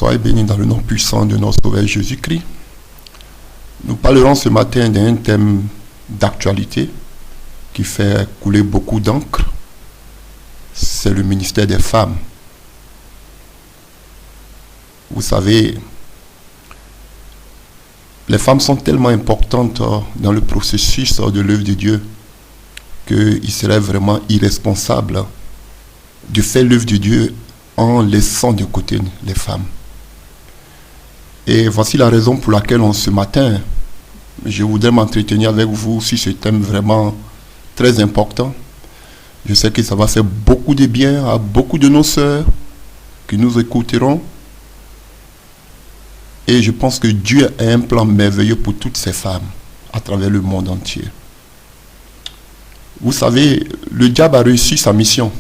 Soyez bénis dans le nom puissant de notre Sauveur Jésus-Christ. Nous parlerons ce matin d'un thème d'actualité qui fait couler beaucoup d'encre. C'est le ministère des femmes. Vous savez, les femmes sont tellement importantes dans le processus de l'œuvre de Dieu qu'il serait vraiment irresponsable de faire l'œuvre de Dieu en laissant de côté les femmes. Et voici la raison pour laquelle ce matin, je voudrais m'entretenir avec vous sur ce thème vraiment très important. Je sais que ça va faire beaucoup de bien à beaucoup de nos sœurs qui nous écouteront. Et je pense que Dieu a un plan merveilleux pour toutes ces femmes à travers le monde entier. Vous savez, le diable a réussi sa mission.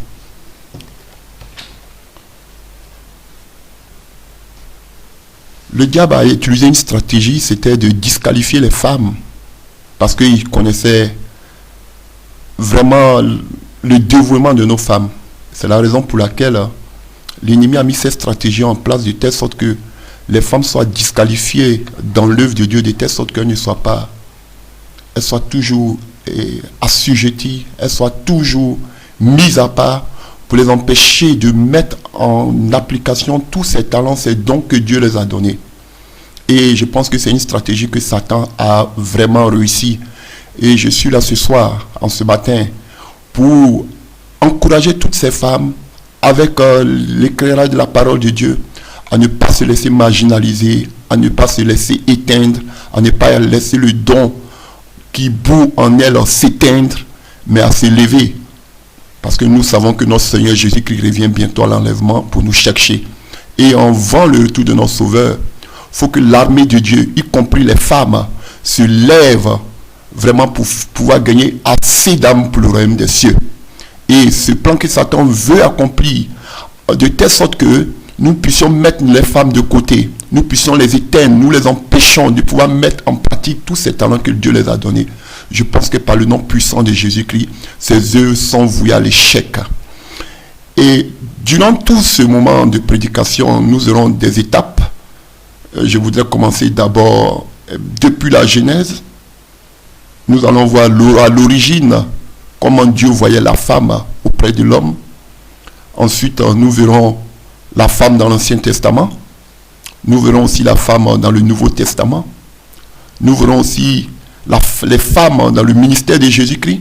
Le diable a utilisé une stratégie, c'était de disqualifier les femmes parce qu'il connaissait vraiment le dévouement de nos femmes. C'est la raison pour laquelle l'ennemi a mis cette stratégie en place de telle sorte que les femmes soient disqualifiées dans l'œuvre de Dieu, de telle sorte qu'elles ne soient pas, elles soient toujours assujetties, elles soient toujours mises à part pour les empêcher de mettre en application tous ces talents, ces dons que Dieu les a donnés. Et je pense que c'est une stratégie que Satan a vraiment réussi. Et je suis là ce soir, ce matin, pour encourager toutes ces femmes avec l'éclairage de la parole de Dieu, à ne pas se laisser marginaliser, à ne pas se laisser éteindre, à ne pas laisser le don qui bout en elles s'éteindre, mais à s'élever. Parce que nous savons que notre Seigneur Jésus-Christ revient bientôt à l'enlèvement pour nous chercher. Et avant le retour de notre Sauveur, il faut que l'armée de Dieu, y compris les femmes, se lève vraiment pour pouvoir gagner assez d'âmes pour le royaume des cieux. Et ce plan que Satan veut accomplir, de telle sorte que nous puissions mettre les femmes de côté, nous puissions les éteindre, nous les empêchons de pouvoir mettre en pratique tous ces talents que Dieu les a donnés. Je pense que par le nom puissant de Jésus-Christ, ces œuvres sont vouées à l'échec. Et durant tout ce moment de prédication, nous aurons des étapes. Je voudrais commencer d'abord depuis la Genèse. Nous allons voir à l'origine comment Dieu voyait la femme auprès de l'homme. Ensuite, nous verrons la femme dans l'Ancien Testament. Nous verrons aussi la femme dans le Nouveau Testament. Nous verrons aussi les femmes dans le ministère de Jésus-Christ.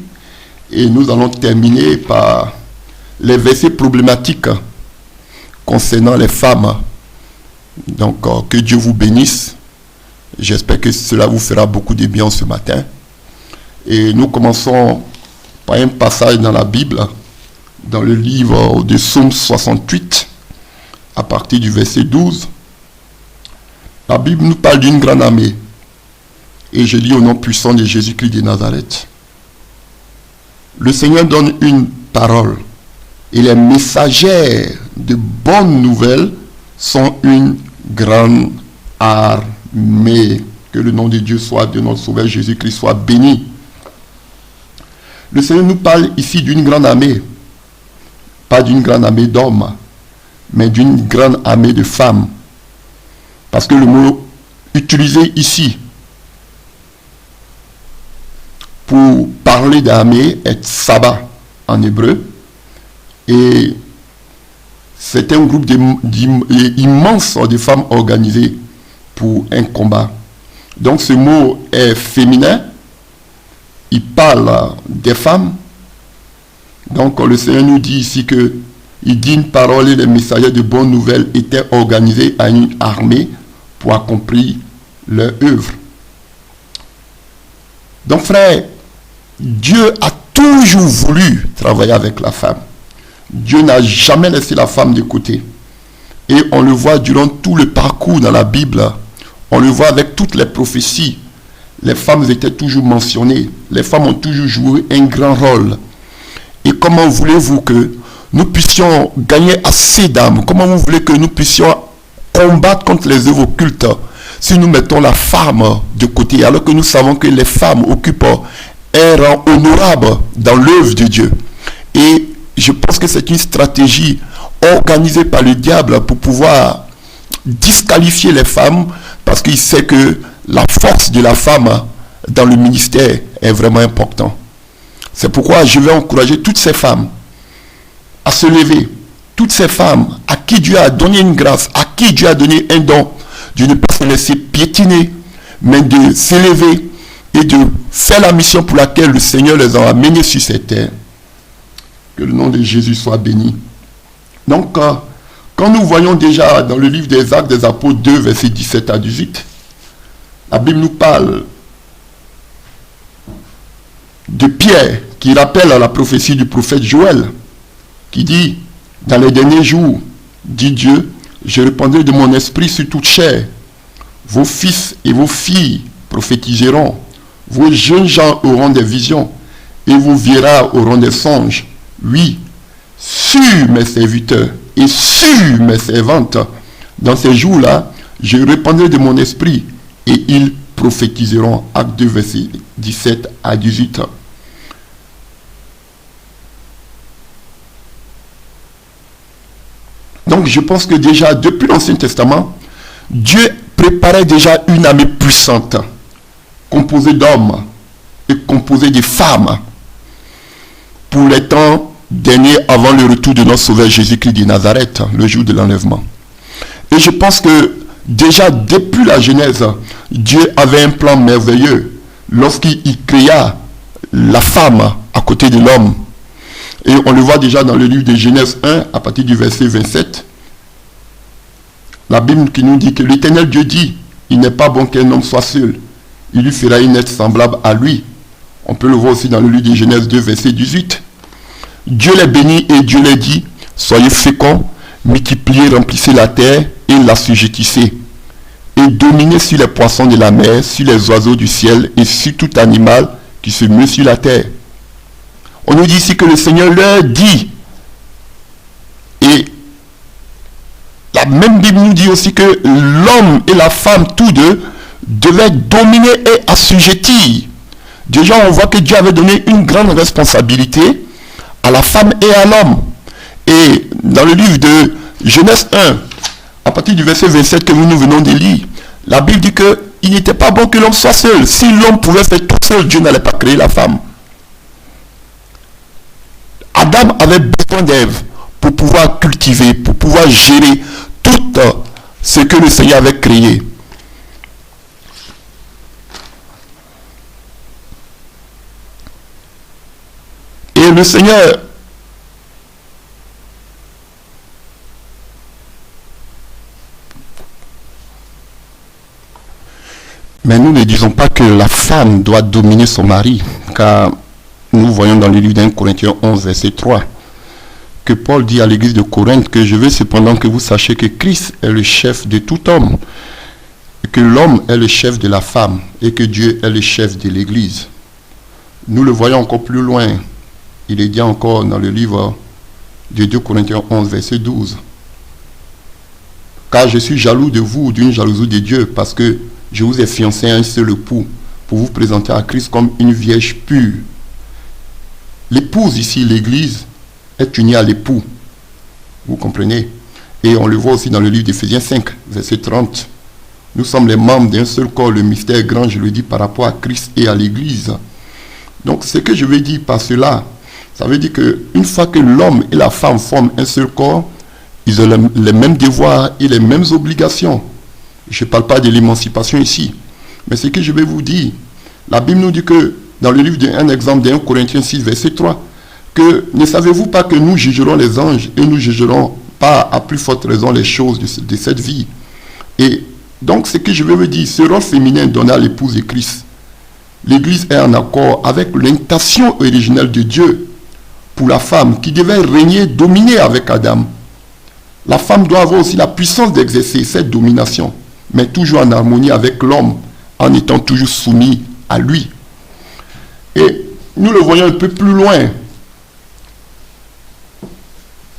Et nous allons terminer par les versets problématiques concernant les femmes. Donc, que Dieu vous bénisse. J'espère que cela vous fera beaucoup de bien ce matin. Et nous commençons par un passage dans la Bible, dans le livre de Psaume 68, à partir du verset 12. La Bible nous parle d'une grande armée. Et je lis au nom puissant de Jésus-Christ de Nazareth. Le Seigneur donne une parole. Et les messagères de bonnes nouvelles sont une grande armée. Que le nom de Dieu soit, de notre Sauveur Jésus-Christ soit béni. Le Seigneur nous parle ici d'une grande armée. Pas d'une grande armée d'hommes, mais d'une grande armée de femmes. Parce que le mot utilisé ici pour parler d'armée est sabbat en hébreu. Et c'est un groupe immense de femmes organisées pour un combat. Donc ce mot est féminin. Il parle des femmes. Donc le Seigneur nous dit ici que il dit une parole et les messagers de bonnes nouvelles étaient organisés à une armée pour accomplir leur œuvre. Donc frère, Dieu a toujours voulu travailler avec la femme. Dieu n'a jamais laissé la femme de côté. Et on le voit durant tout le parcours dans la Bible. On le voit avec toutes les prophéties. Les femmes étaient toujours mentionnées. Les femmes ont toujours joué un grand rôle. Et comment voulez-vous que nous puissions gagner assez d'âmes? Comment vous voulez que nous puissions combattre contre les œuvres occultes si nous mettons la femme de côté, alors que nous savons que les femmes occupent un rang honorable dans l'œuvre de Dieu? Et je pense que c'est une stratégie organisée par le diable pour pouvoir disqualifier les femmes parce qu'il sait que la force de la femme dans le ministère est vraiment importante. C'est pourquoi je vais encourager toutes ces femmes à se lever. Toutes ces femmes à qui Dieu a donné une grâce, à qui Dieu a donné un don, de ne pas se laisser piétiner, mais de s'élever et de faire la mission pour laquelle le Seigneur les a amenés sur cette terre. Que le nom de Jésus soit béni. Donc, quand nous voyons déjà dans le livre des Actes des Apôtres 2, versets 17 à 18, la Bible nous parle de Pierre, qui rappelle à la prophétie du prophète Joël, qui dit, dans les derniers jours, dit Dieu, je répandrai de mon esprit sur toute chair. Vos fils et vos filles prophétiseront. Vos jeunes gens auront des visions et vos vieillards auront des songes. Oui, sur mes serviteurs et sur mes servantes, dans ces jours-là, je répandrai de mon esprit et ils prophétiseront. Acte 2, verset 17 à 18. Donc je pense que déjà, depuis l'Ancien Testament, Dieu préparait déjà une armée puissante, composée d'hommes et composée de femmes, pour les temps derniers avant le retour de notre Sauveur Jésus-Christ de Nazareth, le jour de l'enlèvement. Et je pense que déjà depuis la Genèse, Dieu avait un plan merveilleux lorsqu'il créa la femme à côté de l'homme. Et on le voit déjà dans le livre de Genèse 1, à partir du verset 27. La Bible qui nous dit que l'Éternel Dieu dit, il n'est pas bon qu'un homme soit seul. Il lui fera une être semblable à lui. On peut le voir aussi dans le livre de Genèse 2, verset 18. Dieu les bénit et Dieu les dit, soyez féconds, multipliez, remplissez la terre et l'assujettissez. Et dominez sur les poissons de la mer, sur les oiseaux du ciel et sur tout animal qui se meut sur la terre. On nous dit ici que le Seigneur leur dit, et la même Bible nous dit aussi que l'homme et la femme, tous deux, devaient dominer et assujettir. Déjà, on voit que Dieu avait donné une grande responsabilité à la femme et à l'homme. Et dans le livre de Genèse 1, à partir du verset 27 que nous venons de lire, la Bible dit qu'il n'était pas bon que l'homme soit seul. Si l'homme pouvait faire tout seul, Dieu n'allait pas créer la femme. Adam avait besoin d'Ève pour pouvoir cultiver, pour pouvoir gérer tout ce que le Seigneur avait créé. Et le Seigneur mais nous ne disons pas que la femme doit dominer son mari, car nous voyons dans le livre d'un Corinthiens 11, verset 3, que Paul dit à l'église de Corinthe que je veux cependant que vous sachiez que Christ est le chef de tout homme, que l'homme est le chef de la femme et que Dieu est le chef de l'église. Nous le voyons encore plus loin. Il est dit encore dans le livre de 2 Corinthiens 11, verset 12. Car je suis jaloux de vous, d'une jalousie de Dieu, parce que je vous ai fiancé à un seul époux, pour vous présenter à Christ comme une vierge pure. L'épouse ici, l'église, est unie à l'époux. Vous comprenez? Et on le voit aussi dans le livre d'Éphésiens 5, verset 30. Nous sommes les membres d'un seul corps, le mystère grand, je le dis, par rapport à Christ et à l'église. Donc, ce que je veux dire par cela, ça veut dire qu'une fois que l'homme et la femme forment un seul corps, ils ont les mêmes devoirs et les mêmes obligations. Je ne parle pas de l'émancipation ici. Mais ce que je vais vous dire, la Bible nous dit que, dans le livre d'un exemple de 1 Corinthiens 6, verset 3, que ne savez-vous pas que nous jugerons les anges et nous jugerons pas à plus forte raison les choses de cette vie. Et donc ce que je veux vous dire, ce rôle féminin donné à l'épouse de Christ, l'Église est en accord avec l'intention originelle de Dieu pour la femme qui devait régner, dominer avec Adam. La femme doit avoir aussi la puissance d'exercer cette domination, mais toujours en harmonie avec l'homme, en étant toujours soumis à lui. Et nous le voyons un peu plus loin.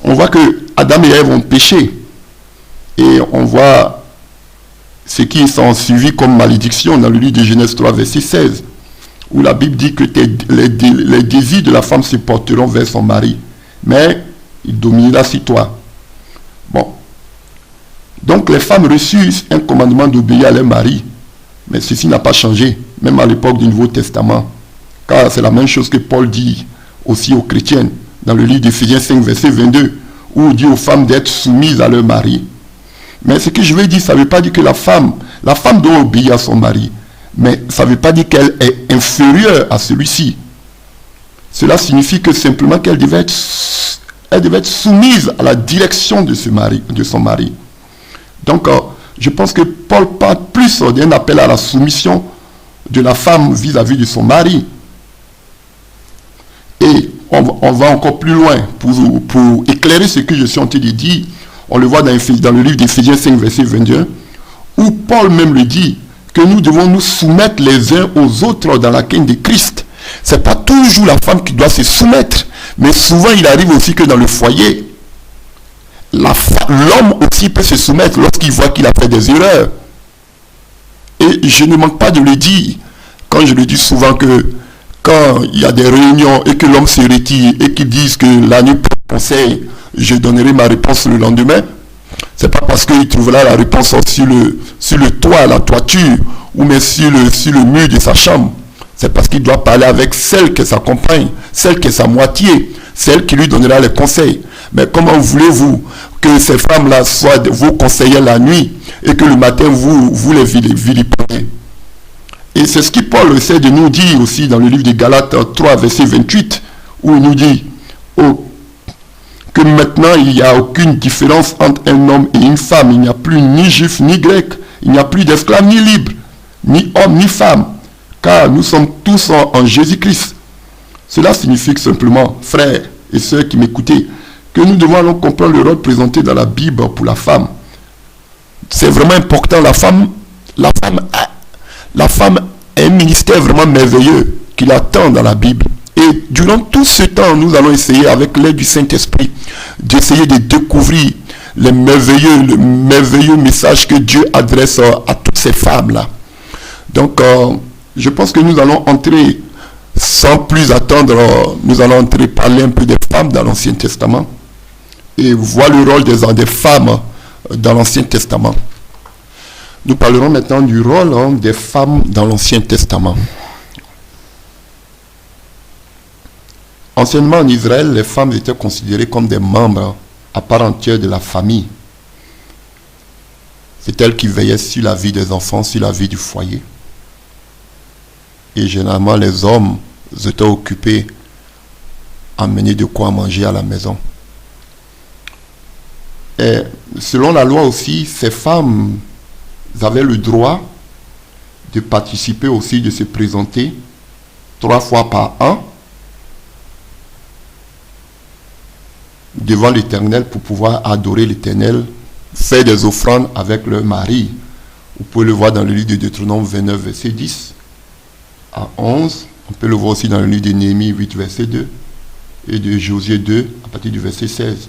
On voit que Adam et Ève ont péché. Et on voit ce qui s'en suivi comme malédiction dans le livre de Genèse 3, verset 16, où la Bible dit que les désirs de la femme se porteront vers son mari, mais il dominera sur toi. Bon. Donc les femmes reçurent un commandement d'obéir à leur mari. Mais ceci n'a pas changé, même à l'époque du Nouveau Testament. Car c'est la même chose que Paul dit aussi aux chrétiennes, dans le livre d'Éphésiens 5, verset 22, où il dit aux femmes d'être soumises à leur mari. Mais ce que je veux dire, ça ne veut pas dire que la femme doit obéir à son mari. Mais ça ne veut pas dire qu'elle est inférieure à celui-ci. Cela signifie que simplement qu'elle devait être soumise à la direction de son mari. Donc, je pense que Paul parle plus d'un appel à la soumission de la femme vis-à-vis de son mari. Et on va encore plus loin pour éclairer ce que je suis en train de dire. On le voit dans le livre d'Éphésiens 5, verset 21, où Paul même le dit, que nous devons nous soumettre les uns aux autres dans la quête de Christ. Ce n'est pas toujours la femme qui doit se soumettre, mais souvent il arrive aussi que dans le foyer, l'homme aussi peut se soumettre lorsqu'il voit qu'il a fait des erreurs. Et je ne manque pas de le dire, quand je le dis souvent que quand il y a des réunions et que l'homme se retire et qu'ils disent que la nuit conseil, je donnerai ma réponse le lendemain, c'est pas parce qu'il trouvera la réponse sur le toit, la toiture, ou même sur le mur de sa chambre. C'est parce qu'il doit parler avec celle qui est sa compagne, celle qui est sa moitié, celle qui lui donnera les conseils. Mais comment voulez-vous que ces femmes-là soient vos conseillères la nuit et que le matin vous les vilipendez? Et c'est ce que Paul essaie de nous dire aussi dans le livre de Galates 3, verset 28, où il nous dit que maintenant il n'y a aucune différence entre un homme et une femme. Il n'y a plus ni juif ni grec, il n'y a plus d'esclaves ni libres, ni homme ni femme, car nous sommes tous en Jésus-Christ. Cela signifie simplement, frères et sœurs qui m'écoutez, que nous devons alors comprendre le rôle présenté dans la Bible pour la femme. C'est vraiment important. La femme a un ministère vraiment merveilleux qui l'attend dans la Bible. Et durant tout ce temps, nous allons essayer, avec l'aide du Saint-Esprit, d'essayer de découvrir le merveilleux message que Dieu adresse à toutes ces femmes-là. Donc, je pense que nous allons entrer, sans plus attendre, nous allons parler un peu des femmes dans l'Ancien Testament et voir le rôle des femmes dans l'Ancien Testament. Nous parlerons maintenant du rôle des femmes dans l'Ancien Testament. Anciennement en Israël, les femmes étaient considérées comme des membres à part entière de la famille. C'est elles qui veillaient sur la vie des enfants, sur la vie du foyer. Et généralement, les hommes étaient occupés à mener de quoi manger à la maison. Et selon la loi aussi, ces femmes avaient le droit de participer aussi, de se présenter 3 fois par an devant l'Éternel pour pouvoir adorer l'Éternel, faire des offrandes avec leur mari. Vous pouvez le voir dans le livre de Deutéronome 29, verset 10 à 11. On peut le voir aussi dans le livre de Néhémie 8, verset 2 et de Josué 2 à partir du verset 16.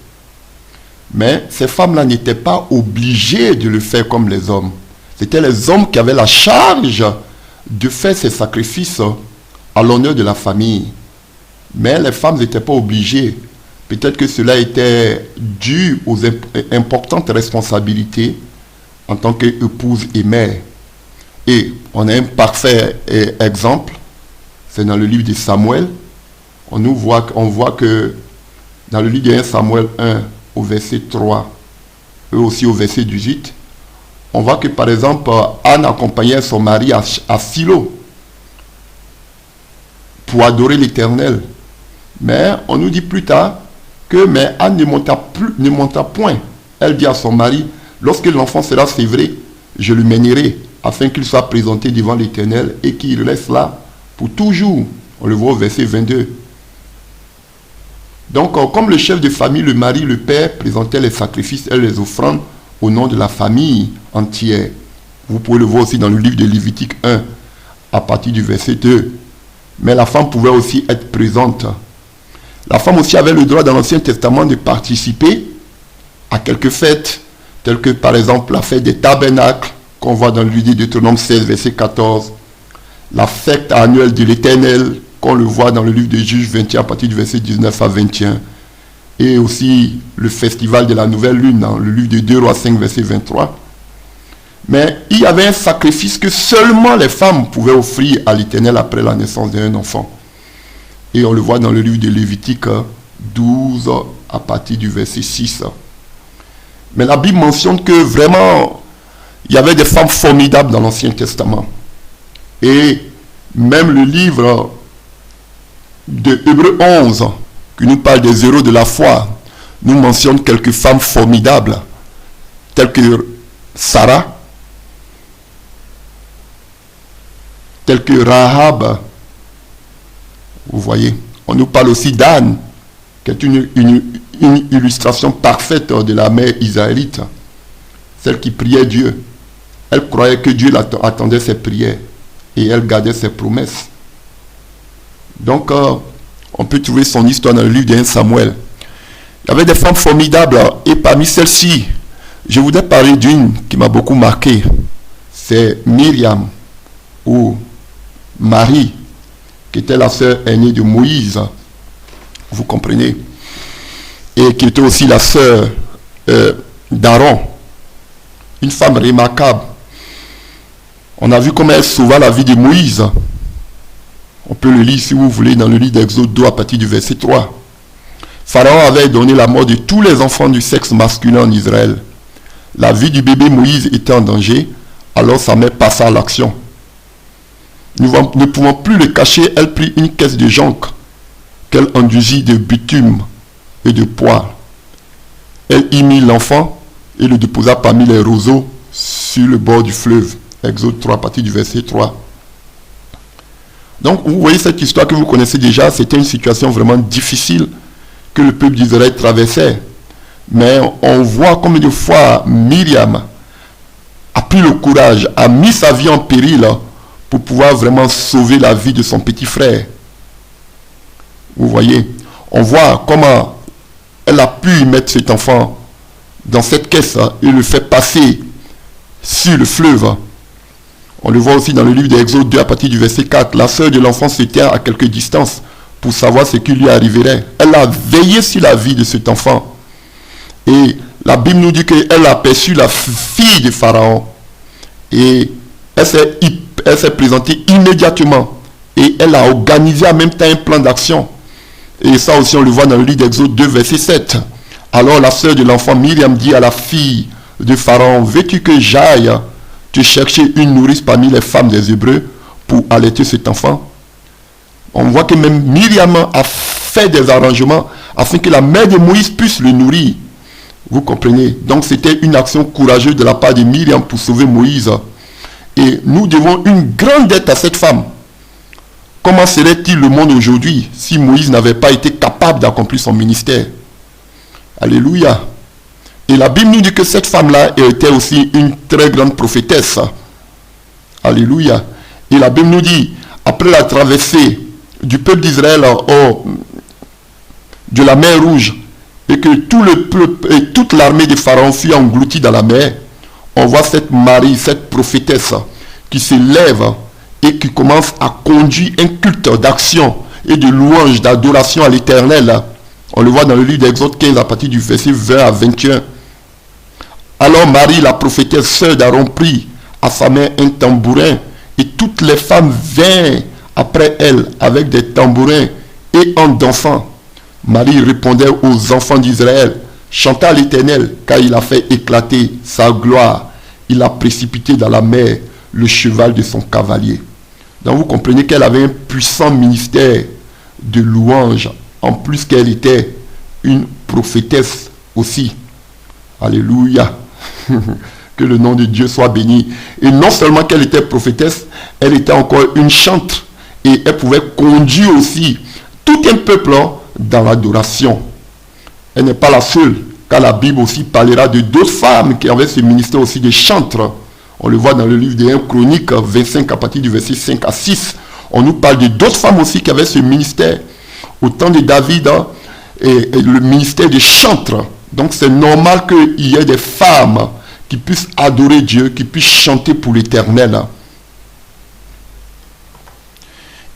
Mais ces femmes-là n'étaient pas obligées de le faire comme les hommes. C'était les hommes qui avaient la charge de faire ces sacrifices à l'honneur de la famille. Mais les femmes n'étaient pas obligées. Peut-être que cela était dû aux importantes responsabilités en tant qu'épouse et mère. Et on a un parfait exemple, c'est dans le livre de Samuel. On voit que dans le livre de 1 Samuel 1, au verset 3, et aussi au verset 18, on voit que par exemple, Anne accompagnait son mari à Silo pour adorer l'Éternel. Mais on nous dit plus tard que Anne ne monta point. Elle dit à son mari, lorsque l'enfant sera sévré, je le mènerai afin qu'il soit présenté devant l'Éternel et qu'il reste là pour toujours. On le voit au verset 22. Donc, comme le chef de famille, le mari, le père présentaient les sacrifices et les offrandes au nom de la famille entière. Vous pouvez le voir aussi dans le livre de Lévitique 1, à partir du verset 2. Mais la femme pouvait aussi être présente. La femme aussi avait le droit dans l'Ancien Testament de participer à quelques fêtes, telles que par exemple la fête des tabernacles, qu'on voit dans le livre de Deutéronome 16, verset 14. La fête annuelle de l'Éternel, qu'on le voit dans le livre de Juges 21 à partir du verset 19 à 21. et aussi le festival de la nouvelle lune dans le livre de 2 Rois 5, verset 23. Mais il y avait un sacrifice que seulement les femmes pouvaient offrir à l'Éternel après la naissance d'un enfant. Et on le voit dans le livre de Lévitique 12 à partir du verset 6. Mais la Bible mentionne que vraiment, il y avait des femmes formidables dans l'Ancien Testament. Et même le livre de Hébreux 11, qui nous parle des héros de la foi, nous mentionne quelques femmes formidables, telles que Sarah, telles que Rahab. Vous voyez, on nous parle aussi d'Anne, qui est une illustration parfaite de la mère israélite, celle qui priait Dieu. Elle croyait que Dieu attendait ses prières et elle gardait ses promesses. Donc, on peut trouver son histoire dans le livre de 1 Samuel. Il y avait des femmes formidables et parmi celles-ci, je voudrais parler d'une qui m'a beaucoup marqué. C'est Myriam ou Marie, qui était la sœur aînée de Moïse. Vous comprenez? Et qui était aussi la sœur d'Aaron. Une femme remarquable. On a vu comment elle sauva la vie de Moïse. On peut le lire si vous voulez dans le livre d'Exode 2 à partir du verset 3. Pharaon avait donné la mort de tous les enfants du sexe masculin en Israël. La vie du bébé Moïse était en danger, alors sa mère passa à l'action. Nous ne pouvons plus le cacher, elle prit une caisse de jonc qu'elle enduisit de bitume et de poivre. Elle y mit l'enfant et le déposa parmi les roseaux sur le bord du fleuve. Exode 3 à partir du verset 3. Donc vous voyez cette histoire que vous connaissez déjà, c'était une situation vraiment difficile que le peuple d'Israël traversait. Mais on voit combien de fois Myriam a pris le courage, a mis sa vie en péril pour pouvoir vraiment sauver la vie de son petit frère. Vous voyez, on voit comment elle a pu mettre cet enfant dans cette caisse et le faire passer sur le fleuve. On le voit aussi dans le livre d'Exode 2 à partir du verset 4. La sœur de l'enfant se tient à quelque distance pour savoir ce qui lui arriverait. Elle a veillé sur la vie de cet enfant. Et la Bible nous dit qu'elle a aperçu la fille de Pharaon. Et elle s'est présentée immédiatement. Et elle a organisé en même temps un plan d'action. Et ça aussi on le voit dans le livre d'Exode 2 verset 7. Alors la sœur de l'enfant Myriam dit à la fille de Pharaon, veux-tu que j'aille te chercher une nourrice parmi les femmes des Hébreux pour allaiter cet enfant? On voit que même Myriam a fait des arrangements afin que la mère de Moïse puisse le nourrir. Vous comprenez? Donc c'était une action courageuse de la part de Myriam pour sauver Moïse. Et nous devons une grande dette à cette femme. Comment serait-il le monde aujourd'hui si Moïse n'avait pas été capable d'accomplir son ministère? Alléluia. Et la Bible nous dit que cette femme-là était aussi une très grande prophétesse. Alléluia. Et la Bible nous dit, après la traversée du peuple d'Israël de la mer Rouge, et que tout le peuple et toute l'armée de Pharaon fut engloutie dans la mer, on voit cette Marie, cette prophétesse, qui se lève et qui commence à conduire un culte d'action et de louange, d'adoration à l'Éternel. On le voit dans le livre d'Exode 15 à partir du verset 20 à 21. Alors Marie, la prophétesse, sœur d'Aaron, prit à sa main un tambourin, et toutes les femmes vinrent après elle avec des tambourins et en dansant. Marie répondait aux enfants d'Israël, chantez à l'Éternel, car il a fait éclater sa gloire. Il a précipité dans la mer le cheval de son cavalier. Donc vous comprenez qu'elle avait un puissant ministère de louange, en plus qu'elle était une prophétesse aussi. Alléluia. Que le nom de Dieu soit béni. Et non seulement qu'elle était prophétesse, elle était encore une chante. Et elle pouvait conduire aussi tout un peuple dans l'adoration. Elle n'est pas la seule, car la Bible aussi parlera de d'autres femmes qui avaient ce ministère aussi de chantres. On le voit dans le livre des 1 Chroniques 25 à partir du verset 5 à 6. On nous parle de d'autres femmes aussi qui avaient ce ministère. Au temps de David, et le ministère des chantres. Donc c'est normal qu'il y ait des femmes qui puissent adorer Dieu, qui puissent chanter pour l'Éternel.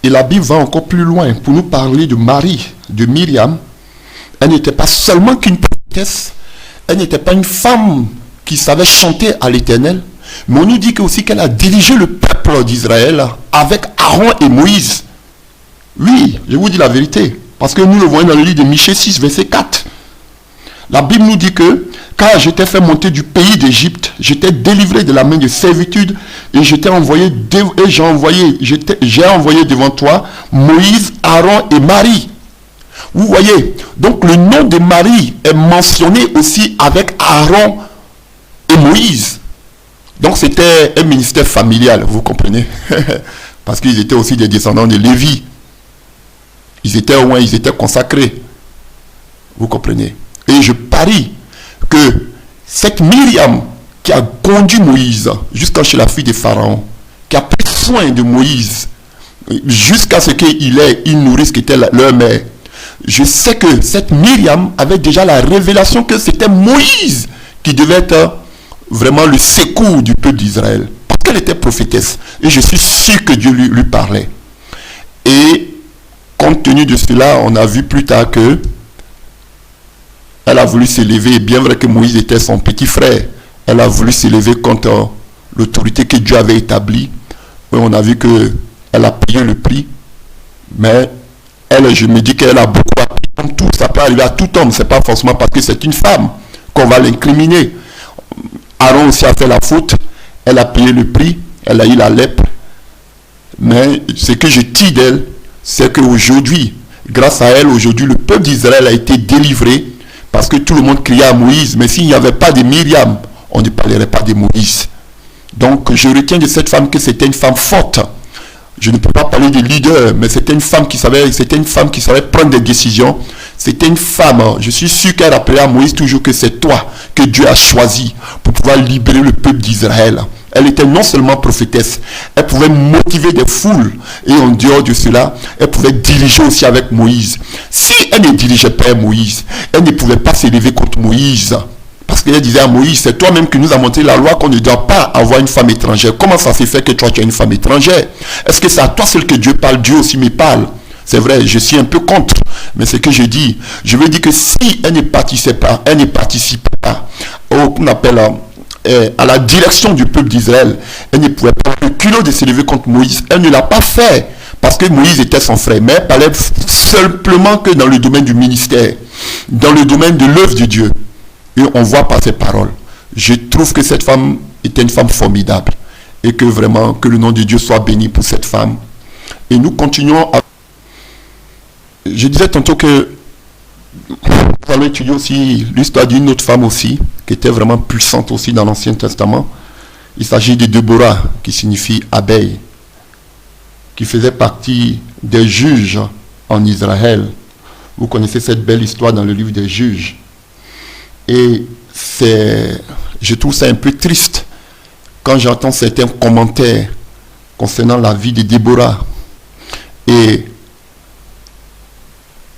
Et la Bible va encore plus loin pour nous parler de Marie, de Myriam. Elle n'était pas seulement qu'une prophétesse, elle n'était pas une femme qui savait chanter à l'Éternel, mais on nous dit aussi qu'elle a dirigé le peuple d'Israël avec Aaron et Moïse. Oui, je vous dis la vérité, parce que nous le voyons dans le livre de Michée 6, verset 4. La Bible nous dit que quand j'étais fait monter du pays d'Égypte, j'étais délivré de la main de servitude et j'ai envoyé devant toi Moïse, Aaron et Marie. Vous voyez, donc le nom de Marie est mentionné aussi avec Aaron et Moïse. Donc c'était un ministère familial, vous comprenez. Parce qu'ils étaient aussi des descendants de Lévi. Ils étaient consacrés. Vous comprenez. Et je parie que cette Myriam qui a conduit Moïse jusqu'à chez la fille de Pharaon, qui a pris soin de Moïse jusqu'à ce qu'il ait une nourrice qui était leur mère, je sais que cette Myriam avait déjà la révélation que c'était Moïse qui devait être vraiment le secours du peuple d'Israël. Parce qu'elle était prophétesse. Et je suis sûr que Dieu lui parlait. Et compte tenu de cela, on a vu plus tard que elle a voulu s'élever, bien vrai que Moïse était son petit frère, elle a voulu s'élever contre l'autorité que Dieu avait établie. Et on a vu qu'elle a payé le prix. Mais elle, je me dis qu'elle a beaucoup appris. Comme tout, ça peut arriver à tout homme. Ce n'est pas forcément parce que c'est une femme qu'on va l'incriminer. Aaron aussi a fait la faute. Elle a payé le prix. Elle a eu la lèpre. Mais ce que je tire d'elle, c'est qu'aujourd'hui, grâce à elle, aujourd'hui, le peuple d'Israël a été délivré. Parce que tout le monde criait à Moïse. Mais s'il n'y avait pas de Myriam, on ne parlerait pas de Moïse. Donc, je retiens de cette femme que c'était une femme forte. Je ne peux pas parler de leader, mais c'était une femme qui savait prendre des décisions. C'était une femme, je suis sûr qu'elle rappelait à Moïse toujours que c'est toi que Dieu a choisi pour pouvoir libérer le peuple d'Israël. Elle était non seulement prophétesse, elle pouvait motiver des foules. Et en dehors de cela, elle pouvait diriger aussi avec Moïse. Si elle ne dirigeait pas Moïse, elle ne pouvait pas s'élever contre Moïse. Parce qu'elle disait à Moïse, c'est toi-même qui nous a montré la loi qu'on ne doit pas avoir une femme étrangère. Comment ça s'est fait que toi tu as une femme étrangère? Est-ce que c'est à toi seul que Dieu parle? Dieu aussi me parle. C'est vrai, je suis un peu contre. Mais ce que je dis, je veux dire que si elle ne participe pas, on appelle à la direction du peuple d'Israël, elle ne pouvait pas le culot de s'élever contre Moïse. Elle ne l'a pas fait parce que Moïse était son frère. Mais elle parlait simplement que dans le domaine du ministère, dans le domaine de l'œuvre de Dieu. Et on voit par ses paroles. Je trouve que cette femme était une femme formidable. Et que vraiment, que le nom de Dieu soit béni pour cette femme. Et nous continuons à... Je disais tantôt que nous allons étudier aussi l'histoire d'une autre femme aussi, qui était vraiment puissante aussi dans l'Ancien Testament. Il s'agit de Déborah, qui signifie abeille, qui faisait partie des juges en Israël. Vous connaissez cette belle histoire dans le livre des juges. Et je trouve ça un peu triste quand j'entends certains commentaires concernant la vie de Déborah et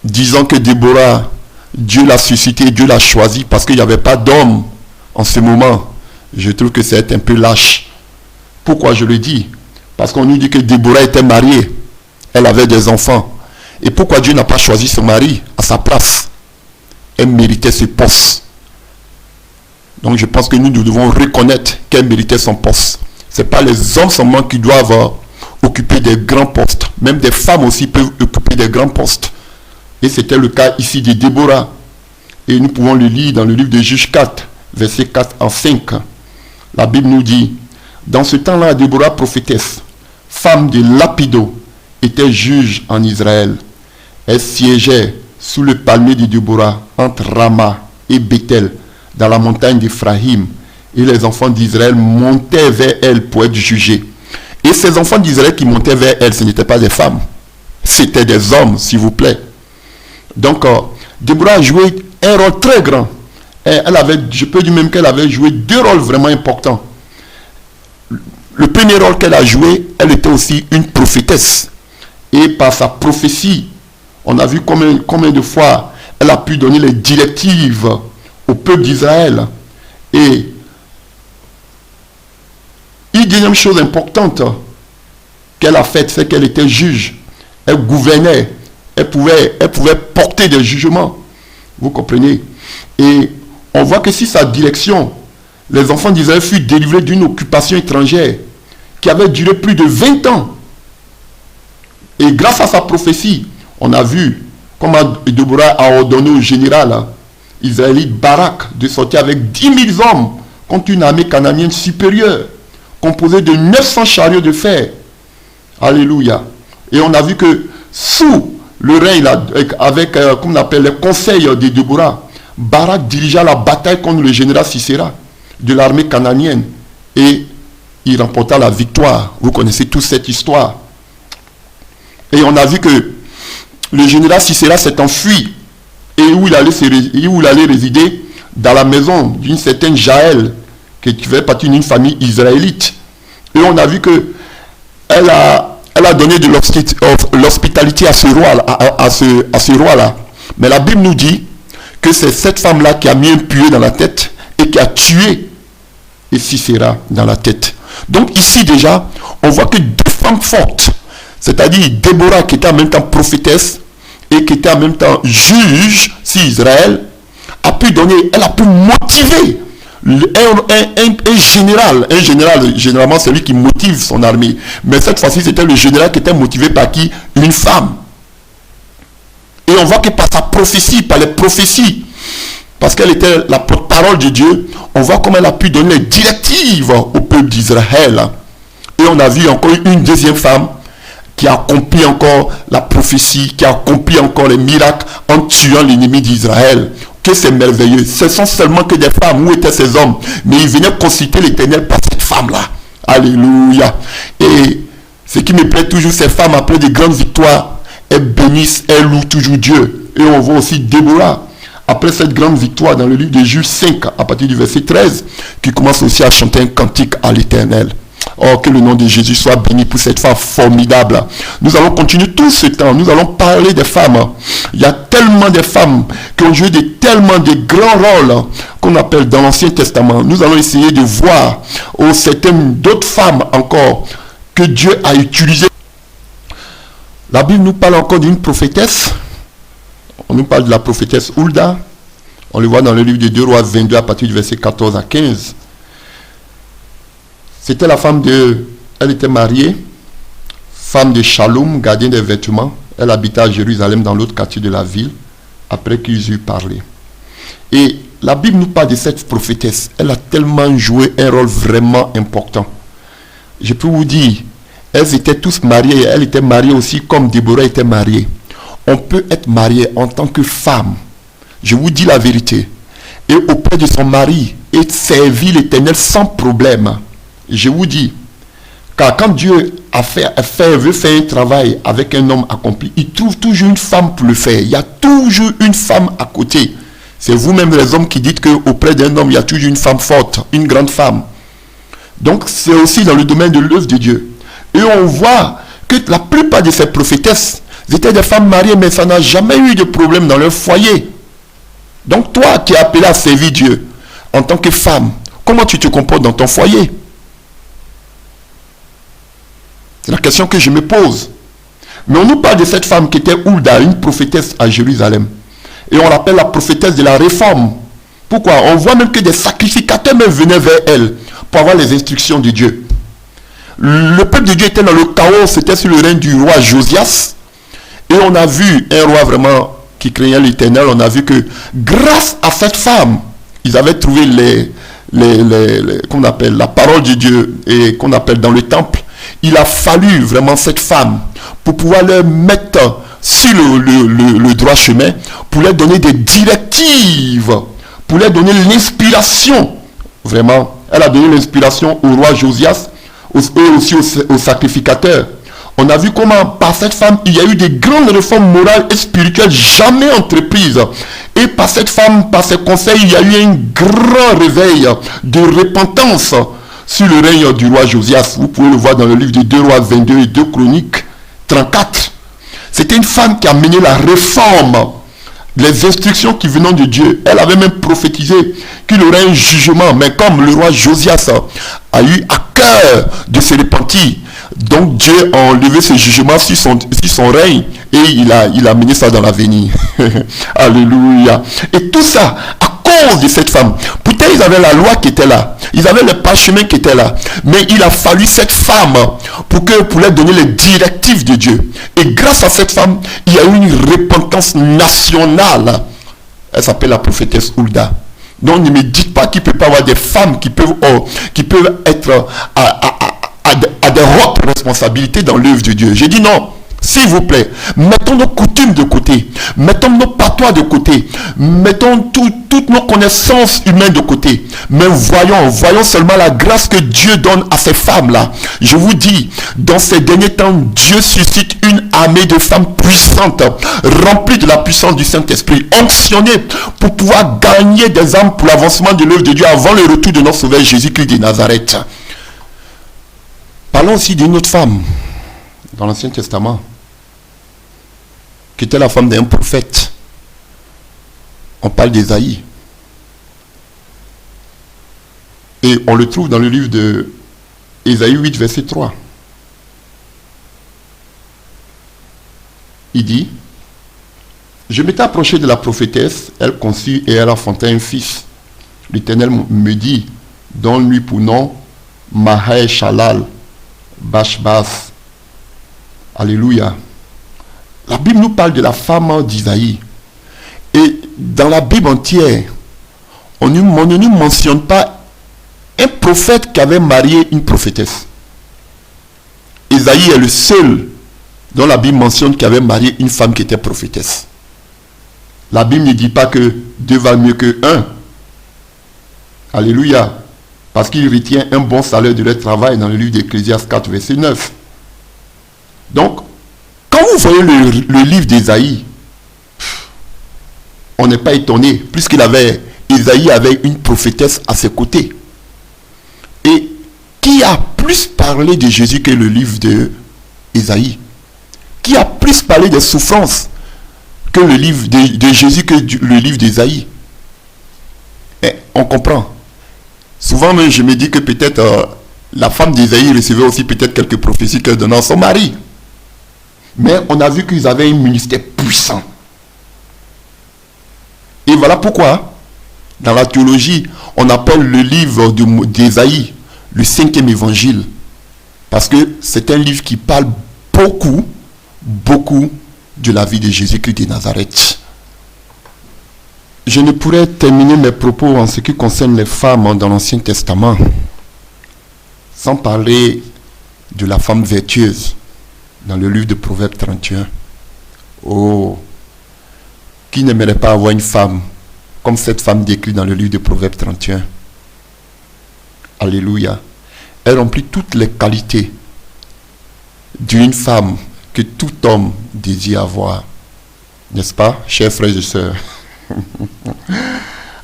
disant que Déborah, Dieu l'a suscité, Dieu l'a choisi parce qu'il n'y avait pas d'homme en ce moment. Je trouve que c'est un peu lâche. Pourquoi je le dis? Parce qu'on nous dit que Déborah était mariée, elle avait des enfants. Et pourquoi Dieu n'a pas choisi son mari à sa place? Elle méritait ce poste. Donc je pense que nous devons reconnaître qu'elle méritait son poste. Ce n'est pas les hommes seulement qui doivent occuper des grands postes. Même des femmes aussi peuvent occuper des grands postes. Et c'était le cas ici de Déborah. Et nous pouvons le lire dans le livre de Juges 4, versets 4 à 5. La Bible nous dit, dans ce temps-là, Déborah prophétesse, femme de Lapido, était juge en Israël. Elle siégeait sous le palmier de Déborah entre Rama et Bethel, dans la montagne d'Éphraïm, et les enfants d'Israël montaient vers elle pour être jugés. Et ces enfants d'Israël qui montaient vers elle, ce n'étaient pas des femmes, c'était des hommes, s'il vous plaît. Donc, Déborah a joué un rôle très grand. Je peux dire même qu'elle avait joué deux rôles vraiment importants. Le premier rôle qu'elle a joué, elle était aussi une prophétesse. Et par sa prophétie, on a vu combien de fois elle a pu donner les directives au peuple d'Israël. Et une deuxième chose importante qu'elle a faite, c'est qu'elle était juge. Elle gouvernait. Elle pouvait porter des jugements. Vous comprenez? Et on voit que si sa direction, les enfants d'Israël furent délivrés d'une occupation étrangère qui avait duré plus de 20 ans. Et grâce à sa prophétie, on a vu comment Déborah a ordonné au général israélite Barak de sortir avec 10 000 hommes contre une armée cananéenne supérieure, composée de 900 chariots de fer. Alléluia. Et on a vu que sous le règne, avec, comme on appelle, les conseils de Déborah, Barak dirigea la bataille contre le général Sisera de l'armée cananéenne. Et il remporta la victoire. Vous connaissez toute cette histoire. Et on a vu que le général Sisera s'est enfui. Et où il allait résider dans la maison d'une certaine Jaël, qui faisait partie d'une famille israélite. Et on a vu que elle a donné de l'hospitalité à ce roi-là. Mais la Bible nous dit que c'est cette femme-là qui a mis un puits dans la tête et qui a tué Sisera dans la tête. Donc ici déjà, on voit que deux femmes fortes, c'est-à-dire Déborah qui était en même temps prophétesse et qui était en même temps juge, si Israël a pu donner, elle a pu motiver un général. Un général, généralement, c'est lui qui motive son armée. Mais cette fois-ci, c'était le général qui était motivé par qui? Une femme. Et on voit que par sa prophétie, par les prophéties, parce qu'elle était la porte-parole de Dieu, on voit comment elle a pu donner les directives au peuple d'Israël. Et on a vu encore une deuxième femme qui a accompli encore la prophétie, qui a accompli encore les miracles en tuant l'ennemi d'Israël. Que c'est merveilleux. Ce sont seulement que des femmes. Où étaient ces hommes? Mais ils venaient consulter l'Éternel par cette femme-là. Alléluia. Et ce qui me plaît toujours, ces femmes, après de grandes victoires, elles bénissent, elles louent toujours Dieu. Et on voit aussi Déborah, après cette grande victoire dans le livre de Juges 5, à partir du verset 13, qui commence aussi à chanter un cantique à l'Éternel. Oh, que le nom de Jésus soit béni pour cette femme formidable. Nous allons continuer tout ce temps. Nous allons parler des femmes. Il y a tellement de femmes qui ont joué tellement de grands rôles qu'on appelle dans l'Ancien Testament. Nous allons essayer de voir certaines d'autres femmes encore que Dieu a utilisées. La Bible nous parle encore d'une prophétesse. On nous parle de la prophétesse Hulda. On le voit dans le livre de 2 Rois 22 à partir du verset 14 à 15. C'était la femme elle était mariée, femme de Shalom, gardien des vêtements. Elle habitait à Jérusalem, dans l'autre quartier de la ville, après qu'ils eurent parlé. Et la Bible nous parle de cette prophétesse. Elle a tellement joué un rôle vraiment important. Je peux vous dire, elles étaient tous mariées. Elle était mariée aussi comme Déborah était mariée. On peut être marié en tant que femme. Je vous dis la vérité. Et auprès de son mari, et servir l'Éternel sans problème. Je vous dis, car quand Dieu veut faire un travail avec un homme accompli, il trouve toujours une femme pour le faire. Il y a toujours une femme à côté. C'est vous-même les hommes qui dites qu'auprès d'un homme, il y a toujours une femme forte, une grande femme. Donc c'est aussi dans le domaine de l'œuvre de Dieu. Et on voit que la plupart de ces prophétesses étaient des femmes mariées, mais ça n'a jamais eu de problème dans leur foyer. Donc toi qui es appelé à servir Dieu en tant que femme, comment tu te comportes dans ton foyer? C'est la question que je me pose. Mais on nous parle de cette femme qui était Hulda, une prophétesse à Jérusalem. Et on l'appelle la prophétesse de la réforme. Pourquoi? On voit même que des sacrificateurs même venaient vers elle pour avoir les instructions de Dieu. Le peuple de Dieu était dans le chaos, c'était sous le règne du roi Josias. Et on a vu un roi vraiment qui craignait l'Éternel. On a vu que grâce à cette femme, ils avaient trouvé qu'on appelle la parole de Dieu et qu'on appelle dans le temple. Il a fallu vraiment cette femme pour pouvoir leur mettre sur le droit chemin, pour leur donner des directives, pour leur donner l'inspiration. Vraiment, elle a donné l'inspiration au roi Josias, aussi aux sacrificateurs. On a vu comment par cette femme, il y a eu des grandes réformes morales et spirituelles jamais entreprises. Et par cette femme, par ses conseils, il y a eu un grand réveil de repentance sur le règne du roi Josias. Vous pouvez le voir dans le livre de 2 Rois 22 et 2 Chroniques 34. C'était une femme qui a mené la réforme, les instructions qui venaient de Dieu. Elle avait même prophétisé qu'il y aurait un jugement. Mais comme le roi Josias a eu à cœur de se repentir, Donc Dieu a enlevé ce jugement sur son règne et il a mené ça dans l'avenir. Alléluia. Et tout ça à cause de cette femme. Pourtant ils avaient la loi qui était là. Ils avaient le parchemin qui était là. Mais il a fallu cette femme pour leur donner les directives de Dieu. Et grâce à cette femme, il y a eu une repentance nationale. Elle s'appelle la prophétesse Hulda. Donc ne me dites pas qu'il ne peut pas y avoir des femmes qui peuvent être à des hautes responsabilités dans l'œuvre de Dieu. J'ai dit non. S'il vous plaît, mettons nos coutumes de côté, mettons nos patois de côté, mettons toutes nos connaissances humaines de côté, mais voyons seulement la grâce que Dieu donne à ces femmes-là. Je vous dis, dans ces derniers temps, Dieu suscite une armée de femmes puissantes, remplies de la puissance du Saint-Esprit, onctionnées pour pouvoir gagner des âmes pour l'avancement de l'œuvre de Dieu avant le retour de notre Sauveur Jésus-Christ de Nazareth. Parlons aussi d'une autre femme dans l'Ancien Testament, qui était la femme d'un prophète. On parle d'Ésaïe. Et on le trouve dans le livre de Ésaïe 8, verset 3. Il dit, « Je m'étais approché de la prophétesse, elle conçut et elle enfanta un fils. L'Éternel me dit, donne-lui pour nom Maher-Shalal, Bashbas. » Alléluia. La Bible nous parle de la femme d'Isaïe. Et dans la Bible entière, on ne nous mentionne pas un prophète qui avait marié une prophétesse. Isaïe est le seul dont la Bible mentionne qui avait marié une femme qui était prophétesse. La Bible ne dit pas que deux valent mieux que un. Alléluia. Parce qu'il retient un bon salaire de leur travail dans le livre d'Ecclésiaste 4, verset 9. Donc, quand vous voyez le livre d'Ésaïe, on n'est pas étonné, puisqu'il avait, Ésaïe avait une prophétesse à ses côtés. Et qui a plus parlé de Jésus que le livre d'Ésaïe? Qui a plus parlé des souffrances que le livre de Jésus que le livre d'Ésaïe? On comprend. Souvent même, je me dis que peut-être la femme d'Ésaïe recevait aussi peut-être quelques prophéties qu'elle donnait à son mari. Mais on a vu qu'ils avaient un ministère puissant. Et voilà pourquoi, dans la théologie, on appelle le livre d'Ésaïe le 5e évangile. Parce que c'est un livre qui parle beaucoup de la vie de Jésus-Christ de Nazareth. Je ne pourrais terminer mes propos en ce qui concerne les femmes dans l'Ancien Testament sans parler de la femme vertueuse dans le livre de Proverbes 31. Oh, qui n'aimerait pas avoir une femme comme cette femme décrite dans le livre de Proverbes 31? Alléluia. Elle remplit toutes les qualités d'une femme que tout homme désire avoir. N'est-ce pas, chers frères et sœurs?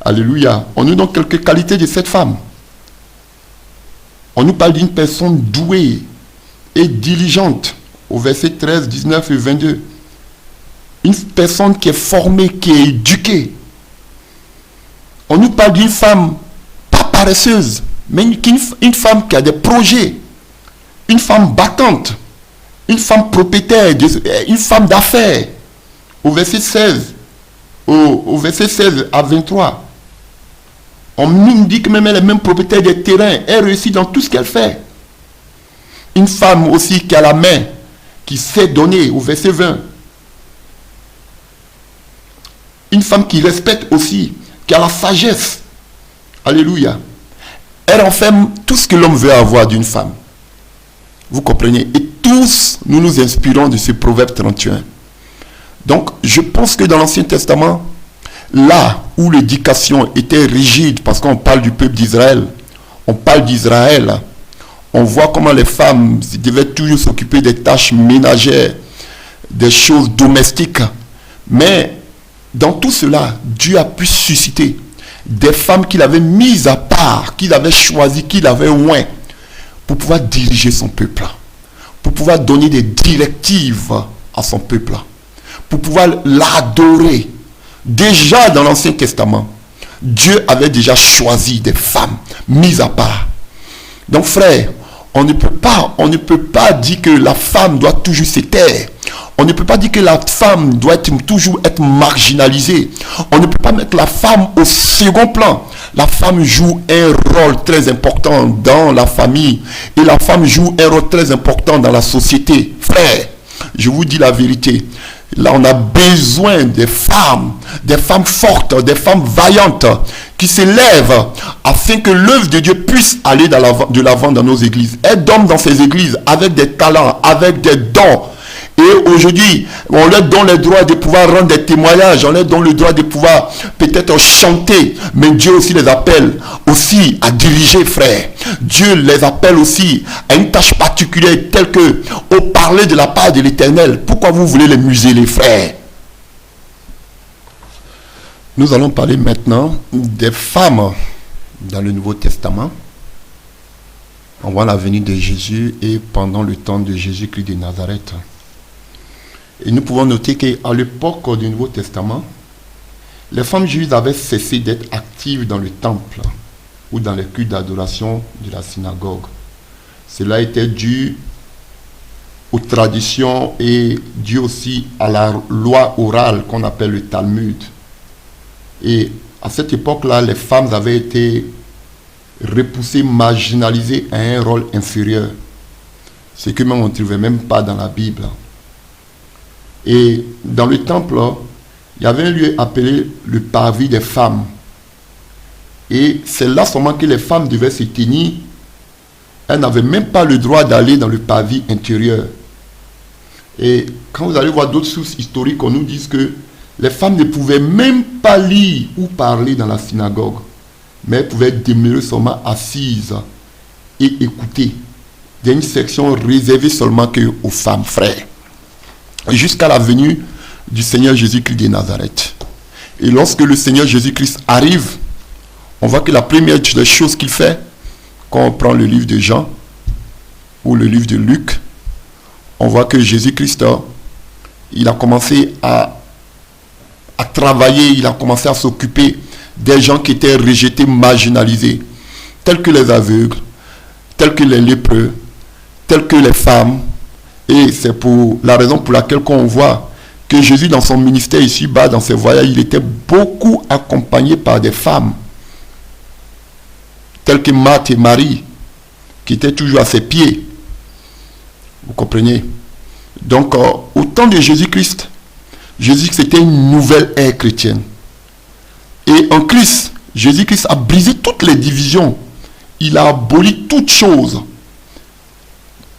Alléluia. On nous donne quelques qualités de cette femme. On nous parle d'une personne douée et diligente au verset 13, 19 et 22. Une personne qui est formée, qui est éduquée. On nous parle d'une femme pas paresseuse, mais une femme qui a des projets. Une femme battante. Une femme propriétaire, une femme d'affaires. Au verset 16. Au verset 16 à 23. On nous dit que même elle est même propriétaire des terrains. Elle réussit dans tout ce qu'elle fait. Une femme aussi qui a la main, qui sait donner, au verset 20. Une femme qui respecte aussi, qui a la sagesse. Alléluia. Elle renferme tout ce que l'homme veut avoir d'une femme. Vous comprenez? Et tous, nous nous inspirons de ce Proverbe 31. Donc, je pense que dans l'Ancien Testament, là où l'éducation était rigide, parce qu'on parle du peuple d'Israël, on parle d'Israël, on voit comment les femmes devaient toujours s'occuper des tâches ménagères, des choses domestiques. Mais dans tout cela, Dieu a pu susciter des femmes qu'il avait mises à part, qu'il avait choisies, qu'il avait oint, pour pouvoir diriger son peuple, pour pouvoir donner des directives à son peuple, pour pouvoir l'adorer. Déjà dans l'Ancien Testament, Dieu avait déjà choisi des femmes mises à part. Donc frère, On ne peut pas dire que la femme doit toujours se taire. On ne peut pas dire que la femme doit toujours être marginalisée. On ne peut pas mettre la femme au second plan. La femme joue un rôle très important dans la famille. Et la femme joue un rôle très important dans la société. Frère, je vous dis la vérité. Là, on a besoin des femmes fortes, des femmes vaillantes qui s'élèvent afin que l'œuvre de Dieu puisse aller de l'avant dans nos églises. Elles dorment dans ces églises avec des talents, avec des dons. Et aujourd'hui, on leur donne le droit de pouvoir rendre des témoignages, on leur donne le droit de pouvoir peut-être chanter, mais Dieu aussi les appelle aussi à diriger, frère. Dieu les appelle aussi à une tâche particulière telle que au parler de la part de l'Éternel. Pourquoi vous voulez les museler, frères? Nous allons parler maintenant des femmes dans le Nouveau Testament. On voit la venue de Jésus et pendant le temps de Jésus-Christ de Nazareth. Et nous pouvons noter qu'à l'époque du Nouveau Testament, les femmes juives avaient cessé d'être actives dans le temple ou dans les cultes d'adoration de la synagogue. Cela était dû aux traditions et dû aussi à la loi orale qu'on appelle le Talmud. Et à cette époque-là, les femmes avaient été repoussées, marginalisées à un rôle inférieur. Ce que même on ne trouvait même pas dans la Bible. Et dans le temple, il y avait un lieu appelé le parvis des femmes. Et c'est là seulement que les femmes devaient se tenir. Elles n'avaient même pas le droit d'aller dans le parvis intérieur. Et quand vous allez voir d'autres sources historiques, on nous dit que les femmes ne pouvaient même pas lire ou parler dans la synagogue. Mais elles pouvaient demeurer seulement assises et écouter. Il y a une section réservée seulement aux femmes, frères. Jusqu'à la venue du Seigneur Jésus-Christ de Nazareth. Et lorsque le Seigneur Jésus-Christ arrive, on voit que la première des choses qu'il fait, quand on prend le livre de Jean ou le livre de Luc, on voit que Jésus-Christ, il a commencé à travailler, il a commencé à s'occuper des gens qui étaient rejetés, marginalisés, tels que les aveugles, tels que les lépreux, tels que les femmes. Et c'est pour la raison pour laquelle on voit que Jésus, dans son ministère ici-bas, dans ses voyages, il était beaucoup accompagné par des femmes, telles que Marthe et Marie, qui étaient toujours à ses pieds. Vous comprenez? Donc, au temps de Jésus-Christ, c'était une nouvelle ère chrétienne. Et en Christ, Jésus-Christ a brisé toutes les divisions. Il a aboli toutes choses.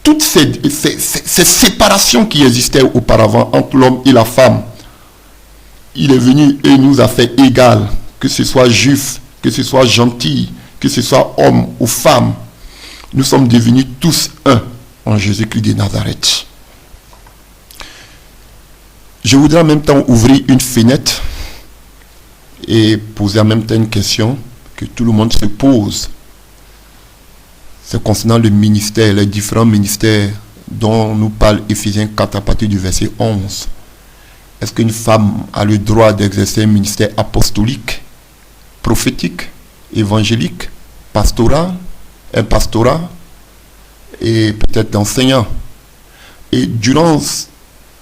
Toutes ces séparations qui existaient auparavant entre l'homme et la femme. Il est venu et nous a fait égal, que ce soit juif, que ce soit gentil, que ce soit homme ou femme. Nous sommes devenus tous un en Jésus-Christ de Nazareth. Je voudrais en même temps ouvrir une fenêtre et poser en même temps une question que tout le monde se pose. C'est concernant le ministère, les différents ministères dont nous parle Éphésiens 4 à partir du verset 11. Est-ce qu'une femme a le droit d'exercer un ministère apostolique, prophétique, évangélique, pastoral, un pastorat et peut-être d'enseignant? Et durant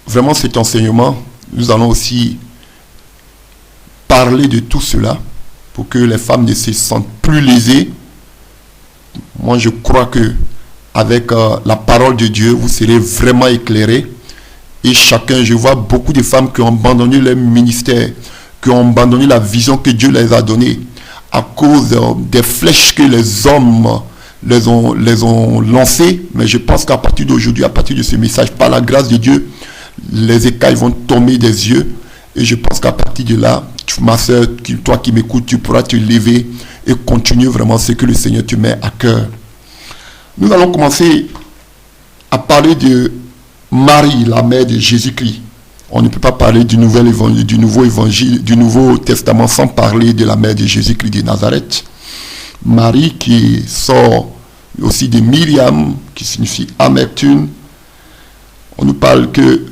vraiment cet enseignement, nous allons aussi parler de tout cela pour que les femmes ne se sentent plus lésées. Moi, je crois que avec la parole de Dieu, vous serez vraiment éclairés. Et chacun, je vois beaucoup de femmes qui ont abandonné leur ministère, qui ont abandonné la vision que Dieu les a donnée à cause des flèches que les hommes les ont lancées. Mais je pense qu'à partir d'aujourd'hui, à partir de ce message, par la grâce de Dieu, les écailles vont tomber des yeux. Et je pense qu'à partir de là, ma soeur, toi qui m'écoutes, tu pourras te lever et continuer vraiment ce que le Seigneur te met à cœur. Nous allons commencer à parler de Marie, la mère de Jésus-Christ. On ne peut pas parler du Nouveau Testament sans parler de la mère de Jésus-Christ de Nazareth. Marie qui sort aussi de Myriam, qui signifie amertume. On nous parle que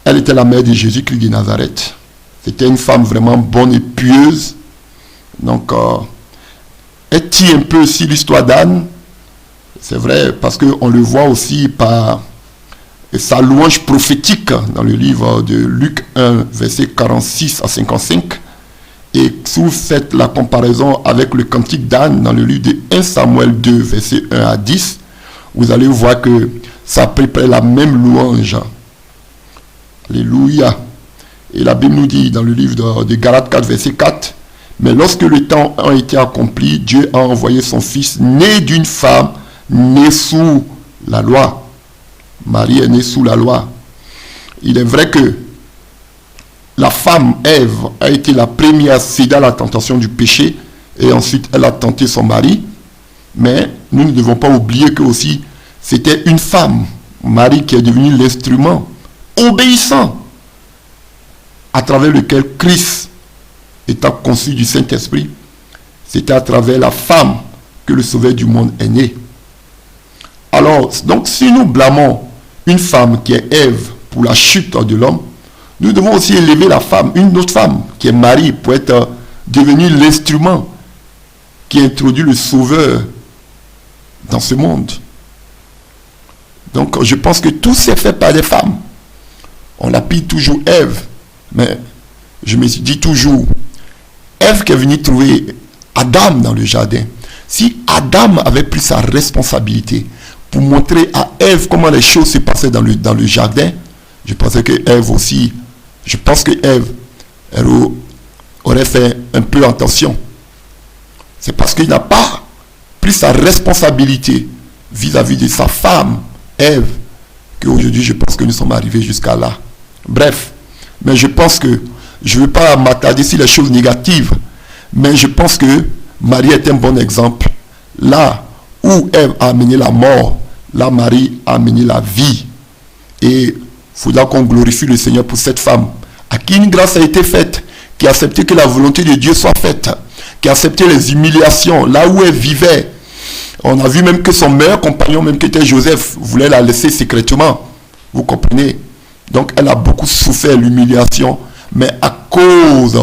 elle était la mère de Jésus-Christ de Nazareth. C'était une femme vraiment bonne et pieuse. Donc, Elle tire un peu aussi l'histoire d'Anne. C'est vrai, parce qu'on le voit aussi par sa louange prophétique dans le livre de Luc 1, verset 46 à 55. Et si vous faites la comparaison avec le cantique d'Anne dans le livre de 1 Samuel 2, verset 1 à 10, vous allez voir que ça prépare la même louange. Alléluia. Et la Bible nous dit dans le livre de Galates 4, verset 4, « Mais lorsque le temps a été accompli, Dieu a envoyé son Fils, né d'une femme, né sous la loi. » Marie est née sous la loi. Il est vrai que la femme, Ève, a été la première à céder à la tentation du péché, et ensuite elle a tenté son mari. Mais nous ne devons pas oublier que aussi c'était une femme, Marie, qui est devenue l'instrument obéissant à travers lequel Christ étant conçu du Saint-Esprit. C'était à travers la femme que le Sauveur du monde est né. Alors, donc si nous blâmons une femme qui est Ève pour la chute de l'homme, nous devons aussi élever la femme, une autre femme qui est Marie, pour être devenue l'instrument qui introduit le Sauveur dans ce monde. Donc je pense que tout s'est fait par des femmes. On appelle toujours Ève, mais je me suis dit toujours, Ève qui est venue trouver Adam dans le jardin. Si Adam avait pris sa responsabilité pour montrer à Ève comment les choses se passaient dans le jardin, je pensais que Ève aussi, je pense que Ève aurait fait un peu attention. C'est parce qu'il n'a pas pris sa responsabilité vis-à-vis de sa femme, Ève, qu'aujourd'hui je pense que nous sommes arrivés jusqu'à là. Bref, mais je pense que je ne veux pas m'attarder sur les choses négatives, mais je pense que Marie est un bon exemple. Là où Ève a amené la mort, là Marie a amené la vie. Et il faudra qu'on glorifie le Seigneur pour cette femme, à qui une grâce a été faite, qui a accepté que la volonté de Dieu soit faite, qui a accepté les humiliations, là où elle vivait. On a vu même que son meilleur compagnon, même qui était Joseph, voulait la laisser secrètement. Vous comprenez? Donc elle a beaucoup souffert l'humiliation, mais à cause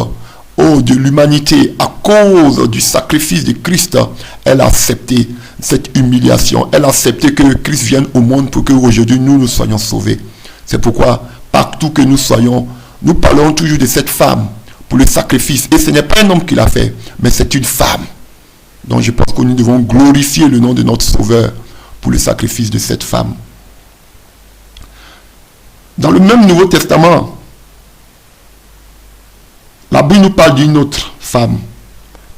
de l'humanité, à cause du sacrifice de Christ, elle a accepté cette humiliation. Elle a accepté que Christ vienne au monde pour qu'aujourd'hui nous soyons sauvés. C'est pourquoi partout que nous soyons, nous parlons toujours de cette femme pour le sacrifice. Et ce n'est pas un homme qui l'a fait, mais c'est une femme. Donc je pense que nous devons glorifier le nom de notre Sauveur pour le sacrifice de cette femme. Dans le même Nouveau Testament, la Bible nous parle d'une autre femme.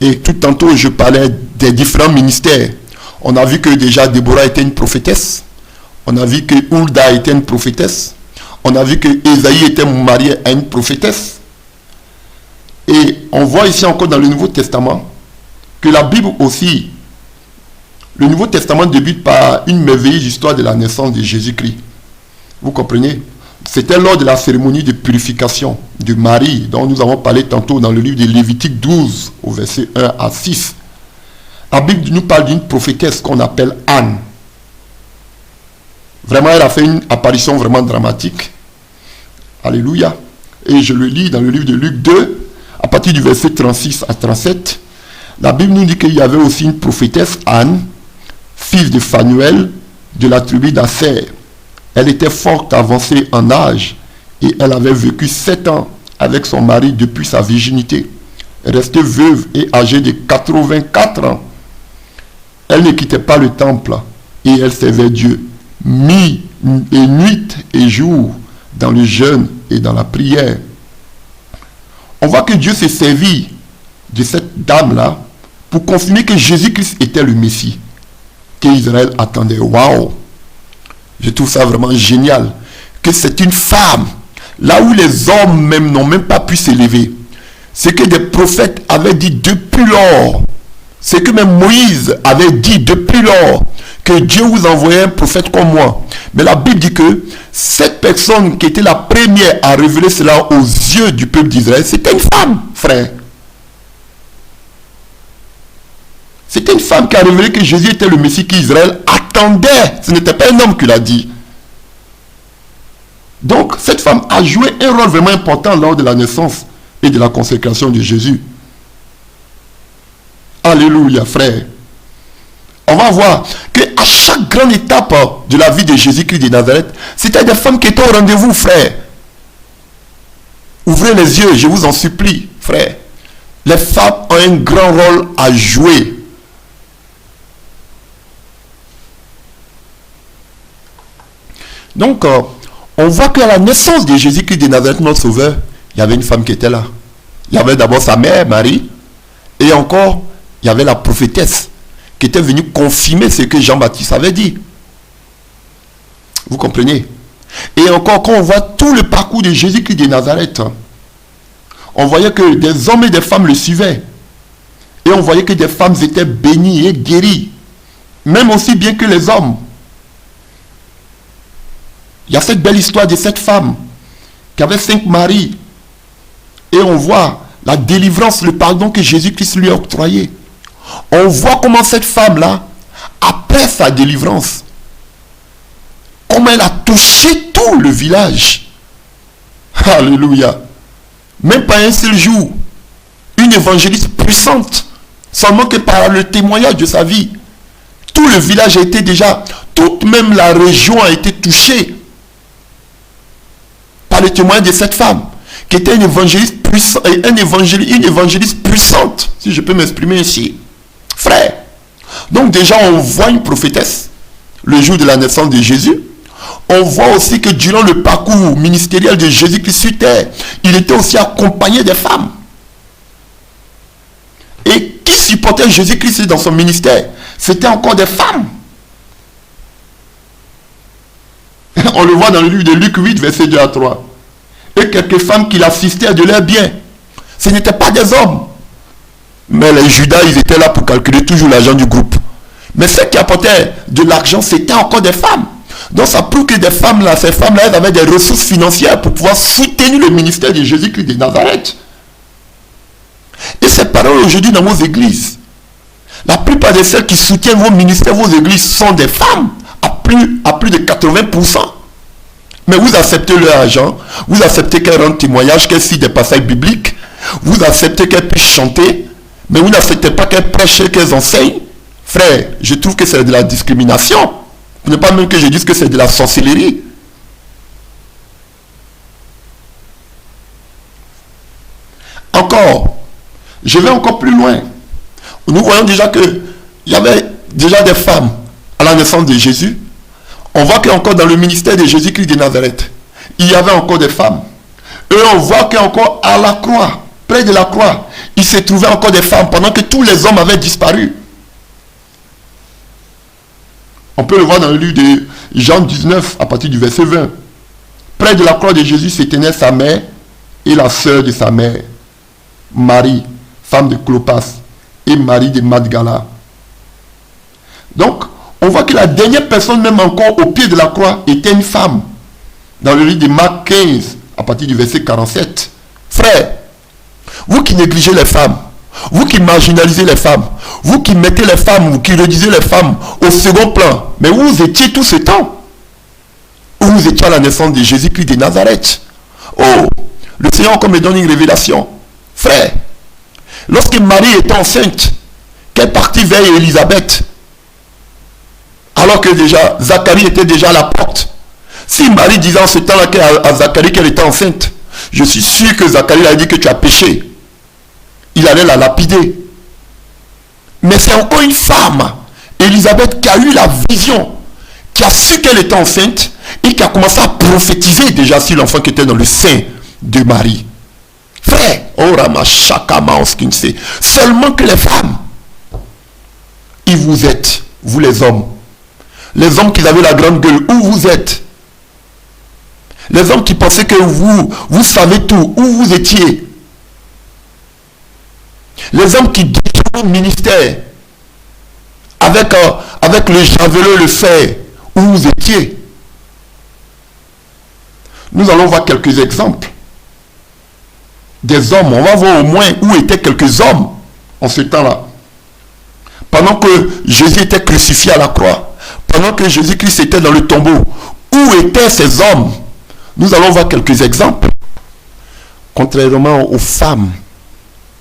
Et tout tantôt, je parlais des différents ministères. On a vu que déjà Déborah était une prophétesse. On a vu que Hulda était une prophétesse. On a vu que Ésaïe était marié à une prophétesse. Et on voit ici encore dans le Nouveau Testament que la Bible aussi, le Nouveau Testament débute par une merveilleuse histoire de la naissance de Jésus-Christ. Vous comprenez? C'était lors de la cérémonie de purification de Marie, dont nous avons parlé tantôt dans le livre de Lévitique 12, au verset 1 à 6. La Bible nous parle d'une prophétesse qu'on appelle Anne. Vraiment, elle a fait une apparition vraiment dramatique. Alléluia. Et je le lis dans le livre de Luc 2, à partir du verset 36 à 37. La Bible nous dit qu'il y avait aussi une prophétesse, Anne, fille de Phanuel, de la tribu d'Asser. Elle était fort avancée en âge et elle avait vécu 7 ans avec son mari depuis sa virginité. Restée veuve et âgée de 84 ans. Elle ne quittait pas le temple et elle servait Dieu nuit et jour dans le jeûne et dans la prière. On voit que Dieu s'est servi de cette dame-là pour confirmer que Jésus-Christ était le Messie, qu'Israël attendait. Waouh! Je trouve ça vraiment génial, que c'est une femme, là où les hommes même n'ont même pas pu s'élever. C'est que des prophètes avaient dit depuis lors, c'est que même Moïse avait dit depuis lors, que Dieu vous envoyait un prophète comme moi. Mais la Bible dit que cette personne qui était la première à révéler cela aux yeux du peuple d'Israël, c'était une femme, frère. C'était une femme qui a révélé que Jésus était le Messie qu'Israël attendait. Ce n'était pas un homme qui l'a dit. Donc, cette femme a joué un rôle vraiment important lors de la naissance et de la consécration de Jésus. Alléluia, frère. On va voir qu'à chaque grande étape de la vie de Jésus-Christ de Nazareth, c'était des femmes qui étaient au rendez-vous, frère. Ouvrez les yeux, je vous en supplie, frère. Les femmes ont un grand rôle à jouer. Donc, on voit qu'à la naissance de Jésus-Christ de Nazareth, notre Sauveur, il y avait une femme qui était là. Il y avait d'abord sa mère, Marie, et encore, il y avait la prophétesse qui était venue confirmer ce que Jean-Baptiste avait dit. Vous comprenez? Et encore, quand on voit tout le parcours de Jésus-Christ de Nazareth, on voyait que des hommes et des femmes le suivaient. Et on voyait que des femmes étaient bénies et guéries, même aussi bien que les hommes. Il y a cette belle histoire de cette femme qui avait 5 maris. Et on voit la délivrance, le pardon que Jésus-Christ lui a octroyé. On voit comment cette femme-là, après sa délivrance, comment elle a touché tout le village. Alléluia. Même pas un seul jour. Une évangéliste puissante. Seulement que par le témoignage de sa vie, tout le village a été déjà, toute même la région a été touchée par le témoignage de cette femme, qui était une évangéliste puissante, une évangéliste puissante, si je peux m'exprimer ainsi. Frère, donc déjà on voit une prophétesse le jour de la naissance de Jésus. On voit aussi que durant le parcours ministériel de Jésus-Christ sur terre, il était aussi accompagné des femmes. Et qui supportait Jésus-Christ dans son ministère? C'était encore des femmes. On le voit dans le livre de Luc 8, verset 2 à 3. Et quelques femmes qui l'assistaient de leurs biens. Ce n'étaient pas des hommes. Mais les Judas, ils étaient là pour calculer toujours l'argent du groupe. Mais ceux qui apportaient de l'argent, c'était encore des femmes. Donc ça prouve que des femmes là, ces femmes là, elles avaient des ressources financières pour pouvoir soutenir le ministère de Jésus-Christ de Nazareth. Et ces paroles aujourd'hui dans vos églises, la plupart de celles qui soutiennent vos ministères, vos églises, sont des femmes, à plus de 80%. Mais vous acceptez leur argent, vous acceptez qu'elles rendent témoignage, qu'elles citent des passages bibliques, vous acceptez qu'elles puissent chanter, mais vous n'acceptez pas qu'elles prêchent, qu'elles enseignent. Frère, je trouve que c'est de la discrimination. Ce n'est pas même que je dise que c'est de la sorcellerie. Encore, je vais encore plus loin. Nous voyons déjà qu'il y avait déjà des femmes à la naissance de Jésus. On voit qu'encore dans le ministère de Jésus-Christ de Nazareth, il y avait encore des femmes. Et on voit qu'encore à la croix, près de la croix, il se trouvait encore des femmes pendant que tous les hommes avaient disparu. On peut le voir dans le livre de Jean 19, à partir du verset 20. Près de la croix de Jésus se tenaient sa mère et la sœur de sa mère, Marie, femme de Clopas, et Marie de Magdala. Donc, on voit que la dernière personne, même encore au pied de la croix, était une femme. Dans le livre de Marc 15, à partir du verset 47. Frère, vous qui négligez les femmes, vous qui marginalisez les femmes, vous qui mettez les femmes, vous qui réduisez les femmes au second plan, mais où vous étiez tout ce temps? Où vous étiez à la naissance de Jésus-Christ de Nazareth? Oh, le Seigneur encore me donne une révélation. Frère, lorsque Marie était enceinte, qu'elle partit vers Élisabeth, alors que déjà Zacharie était déjà à la porte. Si Marie disait en ce temps-là à Zacharie qu'elle était enceinte, je suis sûr que Zacharie a dit que tu as péché. Il allait la lapider. Mais c'est encore une femme, Élisabeth, qui a eu la vision, qui a su qu'elle était enceinte et qui a commencé à prophétiser déjà sur l'enfant qui était dans le sein de Marie. Frère, seulement que les femmes, et vous êtes, vous les hommes qui avez la grande gueule, où vous êtes? Les hommes qui pensaient que vous savez tout, où vous étiez? Les hommes qui détruisent le ministère avec le javelot, le fer, où vous étiez? Nous allons voir quelques exemples des hommes. On va voir au moins où étaient quelques hommes en ce temps-là. Pendant que Jésus était crucifié à la croix, pendant que Jésus-Christ était dans le tombeau, où étaient ces hommes? Nous allons voir quelques exemples. Contrairement aux femmes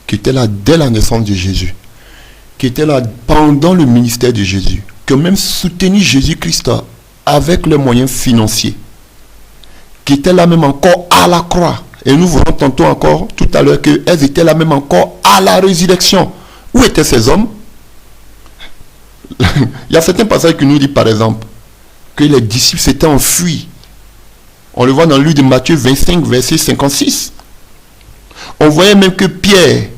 qui étaient là dès la naissance de Jésus, qui étaient là pendant le ministère de Jésus, qui ont même soutenu Jésus-Christ avec leurs moyens financiers, qui étaient là même encore à la croix. Et nous verrons tantôt encore, tout à l'heure, qu'elles étaient là même encore à la résurrection. Où étaient ces hommes? Il y a certains passages qui nous disent, par exemple, que les disciples s'étaient enfuis. On le voit dans le livre de Matthieu 25, verset 56. On voyait même que Pierre,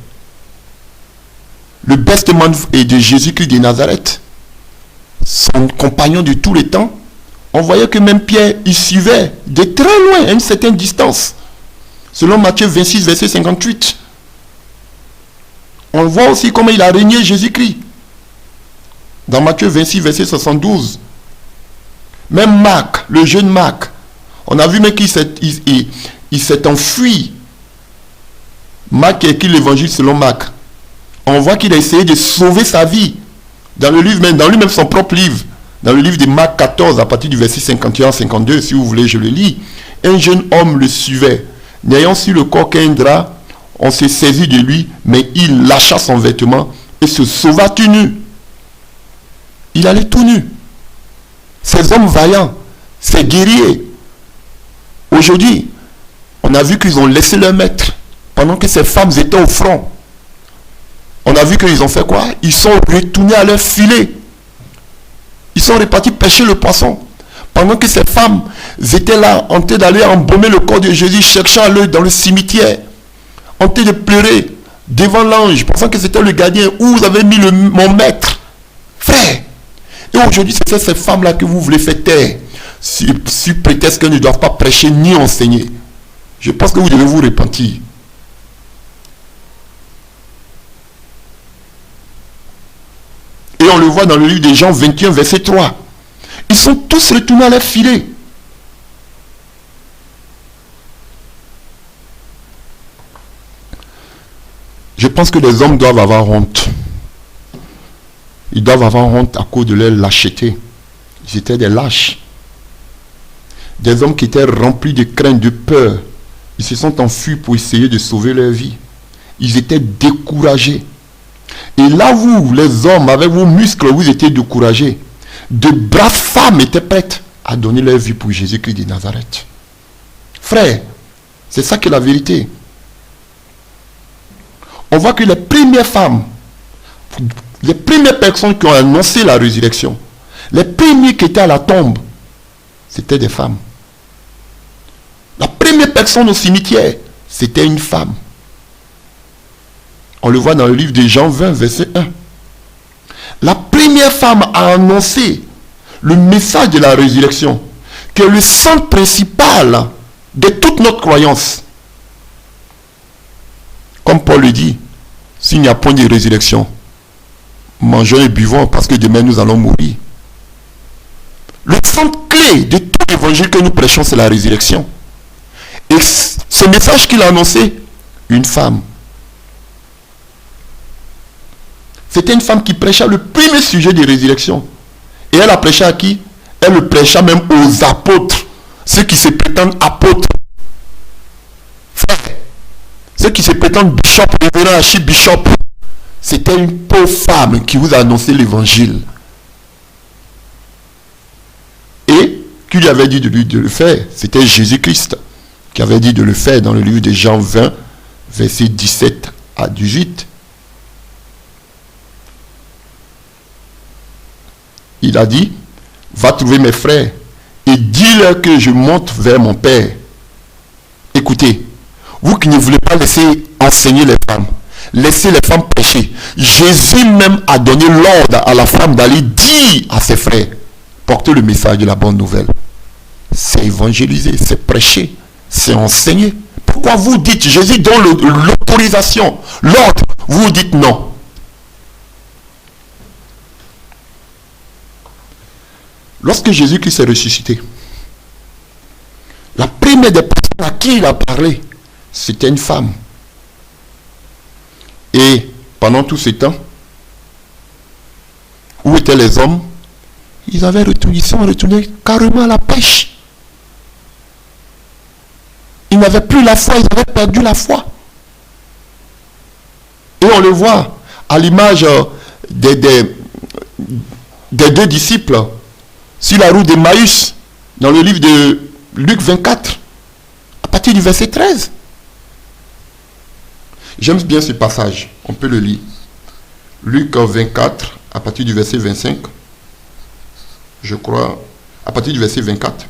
le best man de Jésus-Christ de Nazareth, son compagnon de tous les temps, on voyait que même Pierre, il suivait de très loin, à une certaine distance. Selon Matthieu 26, verset 58. On voit aussi comment il a régné Jésus-Christ. Dans Matthieu 26, verset 72. Même Marc, le jeune Marc, on a vu même qu'il s'est enfui. Marc qui a écrit l'évangile selon Marc. On voit qu'il a essayé de sauver sa vie. Dans le livre, même, dans lui-même son propre livre. Dans le livre de Marc 14, à partir du verset 51-52, si vous voulez, je le lis. Un jeune homme le suivait. N'ayant su le corps qu'un drap, on s'est saisi de lui, mais il lâcha son vêtement et se sauva tout nu. Il allait tout nu. Ces hommes vaillants, ces guerriers, aujourd'hui, on a vu qu'ils ont laissé leur maître pendant que ces femmes étaient au front. On a vu qu'ils ont fait quoi? Ils sont retournés à leur filet. Ils sont repartis pêcher le poisson. Pendant que ces femmes étaient là, en train d'aller embaumer le corps de Jésus, cherchant à l'œil dans le cimetière, en train de pleurer devant l'ange, pensant que c'était le gardien, où vous avez mis mon maître. Frère. Et aujourd'hui, c'est ces femmes-là que vous voulez faire taire, sur prétexte qu'elles ne doivent pas prêcher ni enseigner. Je pense que vous devez vous repentir. Et on le voit dans le livre de Jean 21, verset 3. Ils sont tous retournés à leur filet. Je pense que les hommes doivent avoir honte. Ils doivent avoir honte à cause de leur lâcheté. Ils étaient des lâches. Des hommes qui étaient remplis de crainte, de peur. Ils se sont enfuis pour essayer de sauver leur vie. Ils étaient découragés. Et là, vous, les hommes, avec vos muscles, vous étiez découragés. De braves femmes étaient prêtes à donner leur vie pour Jésus-Christ de Nazareth. Frère, c'est ça qui est la vérité. On voit que les premières femmes, les premières personnes qui ont annoncé la résurrection, les premiers qui étaient à la tombe, c'était des femmes. La première personne au cimetière, c'était une femme. On le voit dans le livre de Jean 20, verset 1. La première femme a annoncé le message de la résurrection, qui est le centre principal de toute notre croyance. Comme Paul le dit, s'il n'y a point de résurrection, mangeons et buvons parce que demain nous allons mourir. Le centre clé de tout l'évangile que nous prêchons, c'est la résurrection. Et ce message qu'il a annoncé, une femme. C'était une femme qui prêcha le premier sujet de résurrection. Et elle a prêché à qui? Elle le prêcha même aux apôtres. Ceux qui se prétendent apôtres. Frère, ceux qui se prétendent bishop, révérend archibishop. C'était une pauvre femme qui vous a annoncé l'évangile. Et qui lui avait dit de le faire? C'était Jésus-Christ qui avait dit de le faire dans le livre de Jean 20, versets 17 à 18. Il a dit, va trouver mes frères et dis-leur que je monte vers mon Père. Écoutez, vous qui ne voulez pas laisser enseigner les femmes, laissez les femmes prêcher. Jésus même a donné l'ordre à la femme d'aller dire à ses frères, porter le message de la bonne nouvelle. C'est évangéliser, c'est prêcher, c'est enseigner. Pourquoi vous dites, Jésus donne l'autorisation, l'ordre, vous dites non? Lorsque Jésus-Christ est ressuscité, la première des personnes à qui il a parlé, c'était une femme. Et pendant tout ce temps, où étaient les hommes? Ils sont retournés carrément à la pêche. Ils n'avaient plus la foi, ils avaient perdu la foi. Et on le voit à l'image des deux disciples sur la route d'Emmaüs, dans le livre de Luc 24, à partir du verset 13. J'aime bien ce passage, on peut le lire. Luc 24, à partir du verset 25, je crois, à partir du verset 24.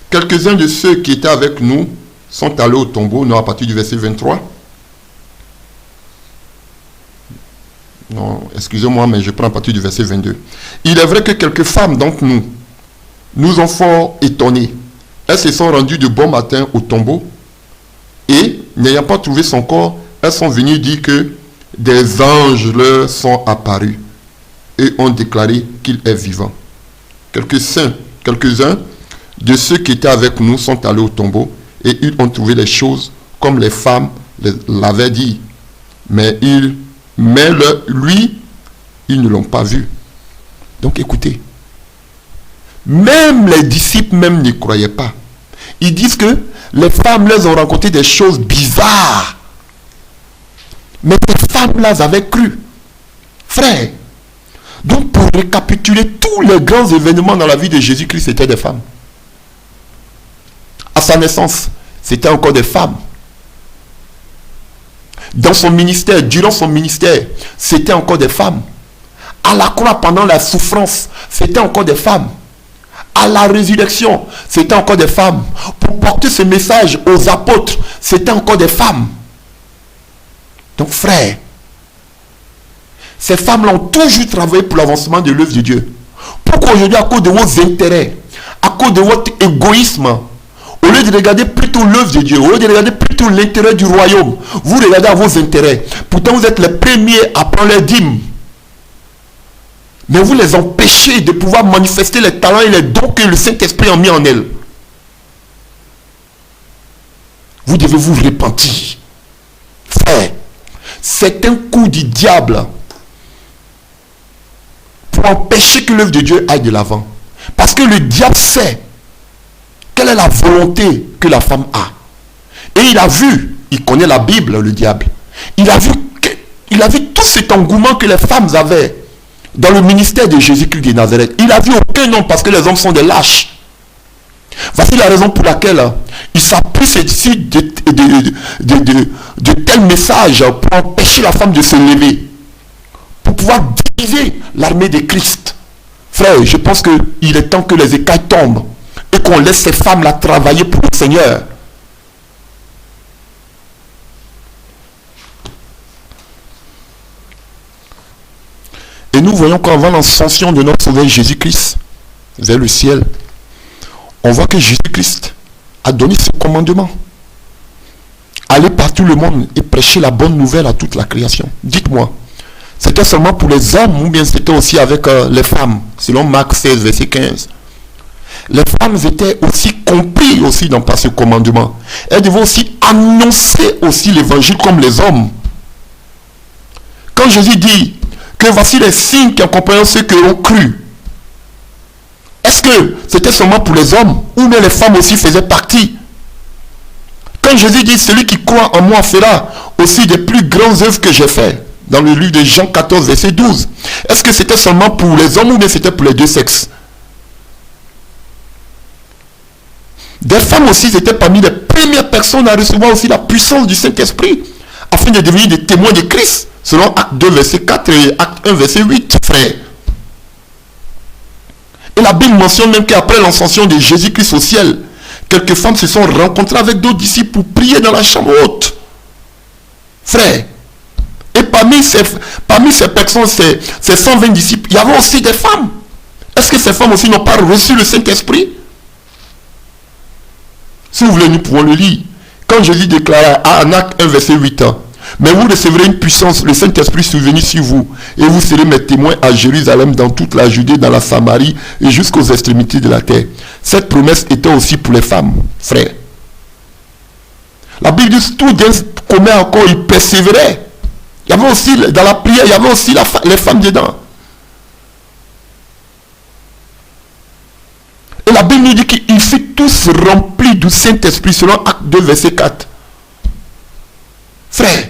Quelques-uns de ceux qui étaient avec nous sont allés au tombeau, non, à partir du verset 23. Non, excusez-moi, mais je prends à partir du verset 22. Il est vrai que quelques femmes d'entre nous nous ont fort étonnés. Elles se sont rendues de bon matin au tombeau et, n'ayant pas trouvé son corps, elles sont venues dire que des anges leur sont apparus et ont déclaré qu'il est vivant. Quelques-uns de ceux qui étaient avec nous sont allés au tombeau et ils ont trouvé les choses comme les femmes l'avaient dit. Mais lui, ils ne l'ont pas vu. Donc écoutez, même les disciples même n'y croyaient pas. Ils disent que les femmes leur ont rencontré des choses bizarres. Mais ces femmes-là avaient cru. Frère, donc pour récapituler tous les grands événements dans la vie de Jésus-Christ, c'était des femmes. À sa naissance, c'était encore des femmes. Dans son ministère, durant son ministère, c'était encore des femmes. À la croix, pendant la souffrance, c'était encore des femmes. À la résurrection, c'était encore des femmes. Pour porter ce message aux apôtres, c'était encore des femmes. Donc frère, ces femmes-là ont toujours travaillé pour l'avancement de l'œuvre de Dieu. Pourquoi aujourd'hui, à cause de vos intérêts, à cause de votre égoïsme, au lieu de regarder plutôt l'œuvre de Dieu, au lieu de regarder plutôt l'intérêt du royaume, vous regardez à vos intérêts. Pourtant, vous êtes les premiers à prendre les dîmes. Mais vous les empêchez de pouvoir manifester les talents et les dons que le Saint-Esprit a mis en elles. Vous devez vous repentir. Frère, c'est un coup du diable pour empêcher que l'œuvre de Dieu aille de l'avant. Parce que le diable sait quelle est la volonté que la femme a. Et il connaît la Bible, le diable. Il a vu tout cet engouement que les femmes avaient dans le ministère de Jésus-Christ de Nazareth. Il a vu aucun homme parce que les hommes sont des lâches. Voici la raison pour laquelle il s'appuie sur de tels messages pour empêcher la femme de se lever, pour pouvoir diviser l'armée de Christ. Frère, je pense qu'il est temps que les écailles tombent et qu'on laisse ces femmes-là travailler pour le Seigneur. Et nous voyons qu'avant l'ascension de notre Sauveur Jésus-Christ vers le ciel, on voit que Jésus-Christ a donné ce commandement. Aller par tout le monde et prêcher la bonne nouvelle à toute la création. Dites-moi, c'était seulement pour les hommes ou bien c'était aussi avec les femmes, selon Marc 16, verset 15. Les femmes étaient aussi comprises aussi par ce commandement. Elles devaient aussi annoncer aussi l'évangile comme les hommes. Quand Jésus dit que voici les signes qui accompagnent ceux qui ont cru, est-ce que c'était seulement pour les hommes ou bien les femmes aussi faisaient partie? Quand Jésus dit celui qui croit en moi fera aussi des plus grandes œuvres que j'ai fait, dans le livre de Jean 14, verset 12, est-ce que c'était seulement pour les hommes ou bien c'était pour les deux sexes? Des femmes aussi étaient parmi les premières personnes à recevoir aussi la puissance du Saint-Esprit afin de devenir des témoins de Christ, selon Acte 2, verset 4 et Acte 1, verset 8, frère. Et la Bible mentionne même qu'après l'ascension de Jésus-Christ au ciel, quelques femmes se sont rencontrées avec d'autres disciples pour prier dans la chambre haute. Frère, et parmi ces personnes, ces 120 disciples, il y avait aussi des femmes. Est-ce que ces femmes aussi n'ont pas reçu le Saint-Esprit? Si vous voulez, nous pouvons le lire. Quand Jésus déclara en Acte 1, verset 8, mais vous recevrez une puissance, le Saint-Esprit survenir sur vous, et vous serez mes témoins à Jérusalem, dans toute la Judée, dans la Samarie, et jusqu'aux extrémités de la terre. Cette promesse était aussi pour les femmes, frères. La Bible dit, tout d'un commun encore, ils persévéraient. Il y avait aussi, dans la prière, il y avait aussi les femmes dedans. Et la Bible nous dit qu'ils furent tous remplis du Saint-Esprit, selon Acte 2, verset 4. Frère,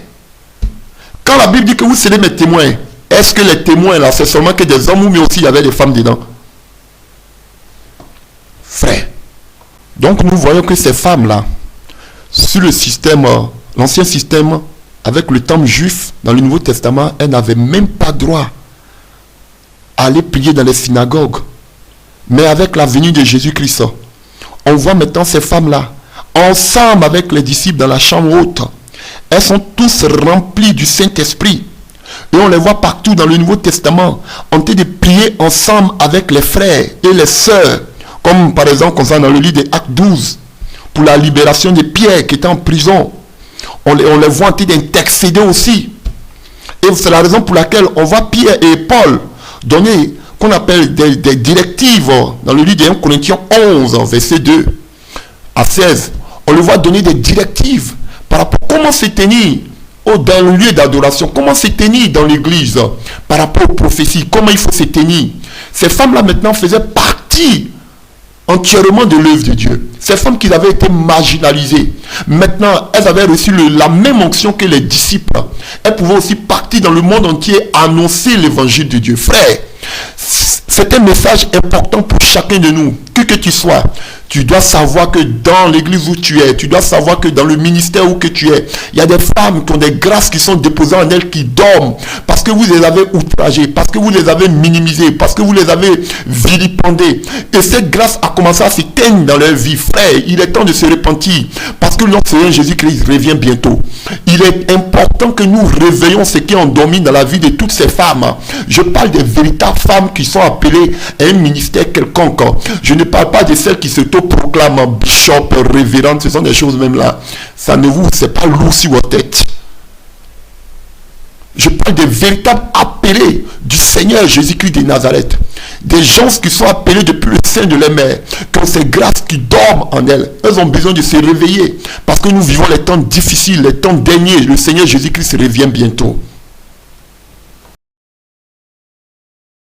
quand la Bible dit que vous serez mes témoins, Est-ce que les témoins là, c'est seulement que des hommes ou mais aussi il y avait des femmes dedans? Frère. Donc nous voyons que ces femmes-là, sur le système, l'ancien système, avec le temple juif, dans le Nouveau Testament, elles n'avaient même pas droit à aller prier dans les synagogues. Mais avec la venue de Jésus-Christ, on voit maintenant ces femmes-là, ensemble avec les disciples dans la chambre haute. Elles sont tous remplies du Saint-Esprit. Et on les voit partout dans le Nouveau Testament, en train de prier ensemble avec les frères et les sœurs. Comme par exemple, comme ça, dans le livre des Actes 12, pour la libération de Pierre qui était en prison. On les voit en train d'intercéder aussi. Et c'est la raison pour laquelle on voit Pierre et Paul donner, qu'on appelle des directives, dans le livre de 1 Corinthiens 11, verset 2 à 16. On le voit donner des directives par rapport à comment se tenir dans le lieu d'adoration, comment se tenir dans l'église, par rapport aux prophéties, comment il faut se tenir. Ces femmes-là maintenant faisaient partie entièrement de l'œuvre de Dieu. Ces femmes qui avaient été marginalisées, maintenant elles avaient reçu la même onction que les disciples. Elles pouvaient aussi partir dans le monde entier annoncer l'évangile de Dieu. Frère, c'est un message important pour chacun de nous. Que tu sois, tu dois savoir que dans l'église où tu es, tu dois savoir que dans le ministère où que tu es, il y a des femmes qui ont des grâces qui sont déposées en elles, qui dorment, parce que vous les avez outragées, parce que vous les avez minimisées, parce que vous les avez vilipendées. Et cette grâce a commencé à s'éteindre dans leur vie. Frère, il est temps de se repentir, parce que notre Seigneur Jésus-Christ revient bientôt. Il est important que nous réveillons ce qui est endormi dans la vie de toutes ces femmes. Je parle des véritables femmes qui sont appelées à un ministère quelconque. Je ne parle pas de celles qui s'auto-proclament bishop, révérende, ce sont des choses même là. Ça ne vous, c'est pas lourd sur votre tête. Je parle des véritables appelés du Seigneur Jésus-Christ de Nazareth. Des gens qui sont appelés depuis le sein de leur mère, qui ont ces grâces qui dorment en elles. Elles ont besoin de se réveiller. Parce que nous vivons les temps difficiles, les temps derniers. Le Seigneur Jésus-Christ revient bientôt.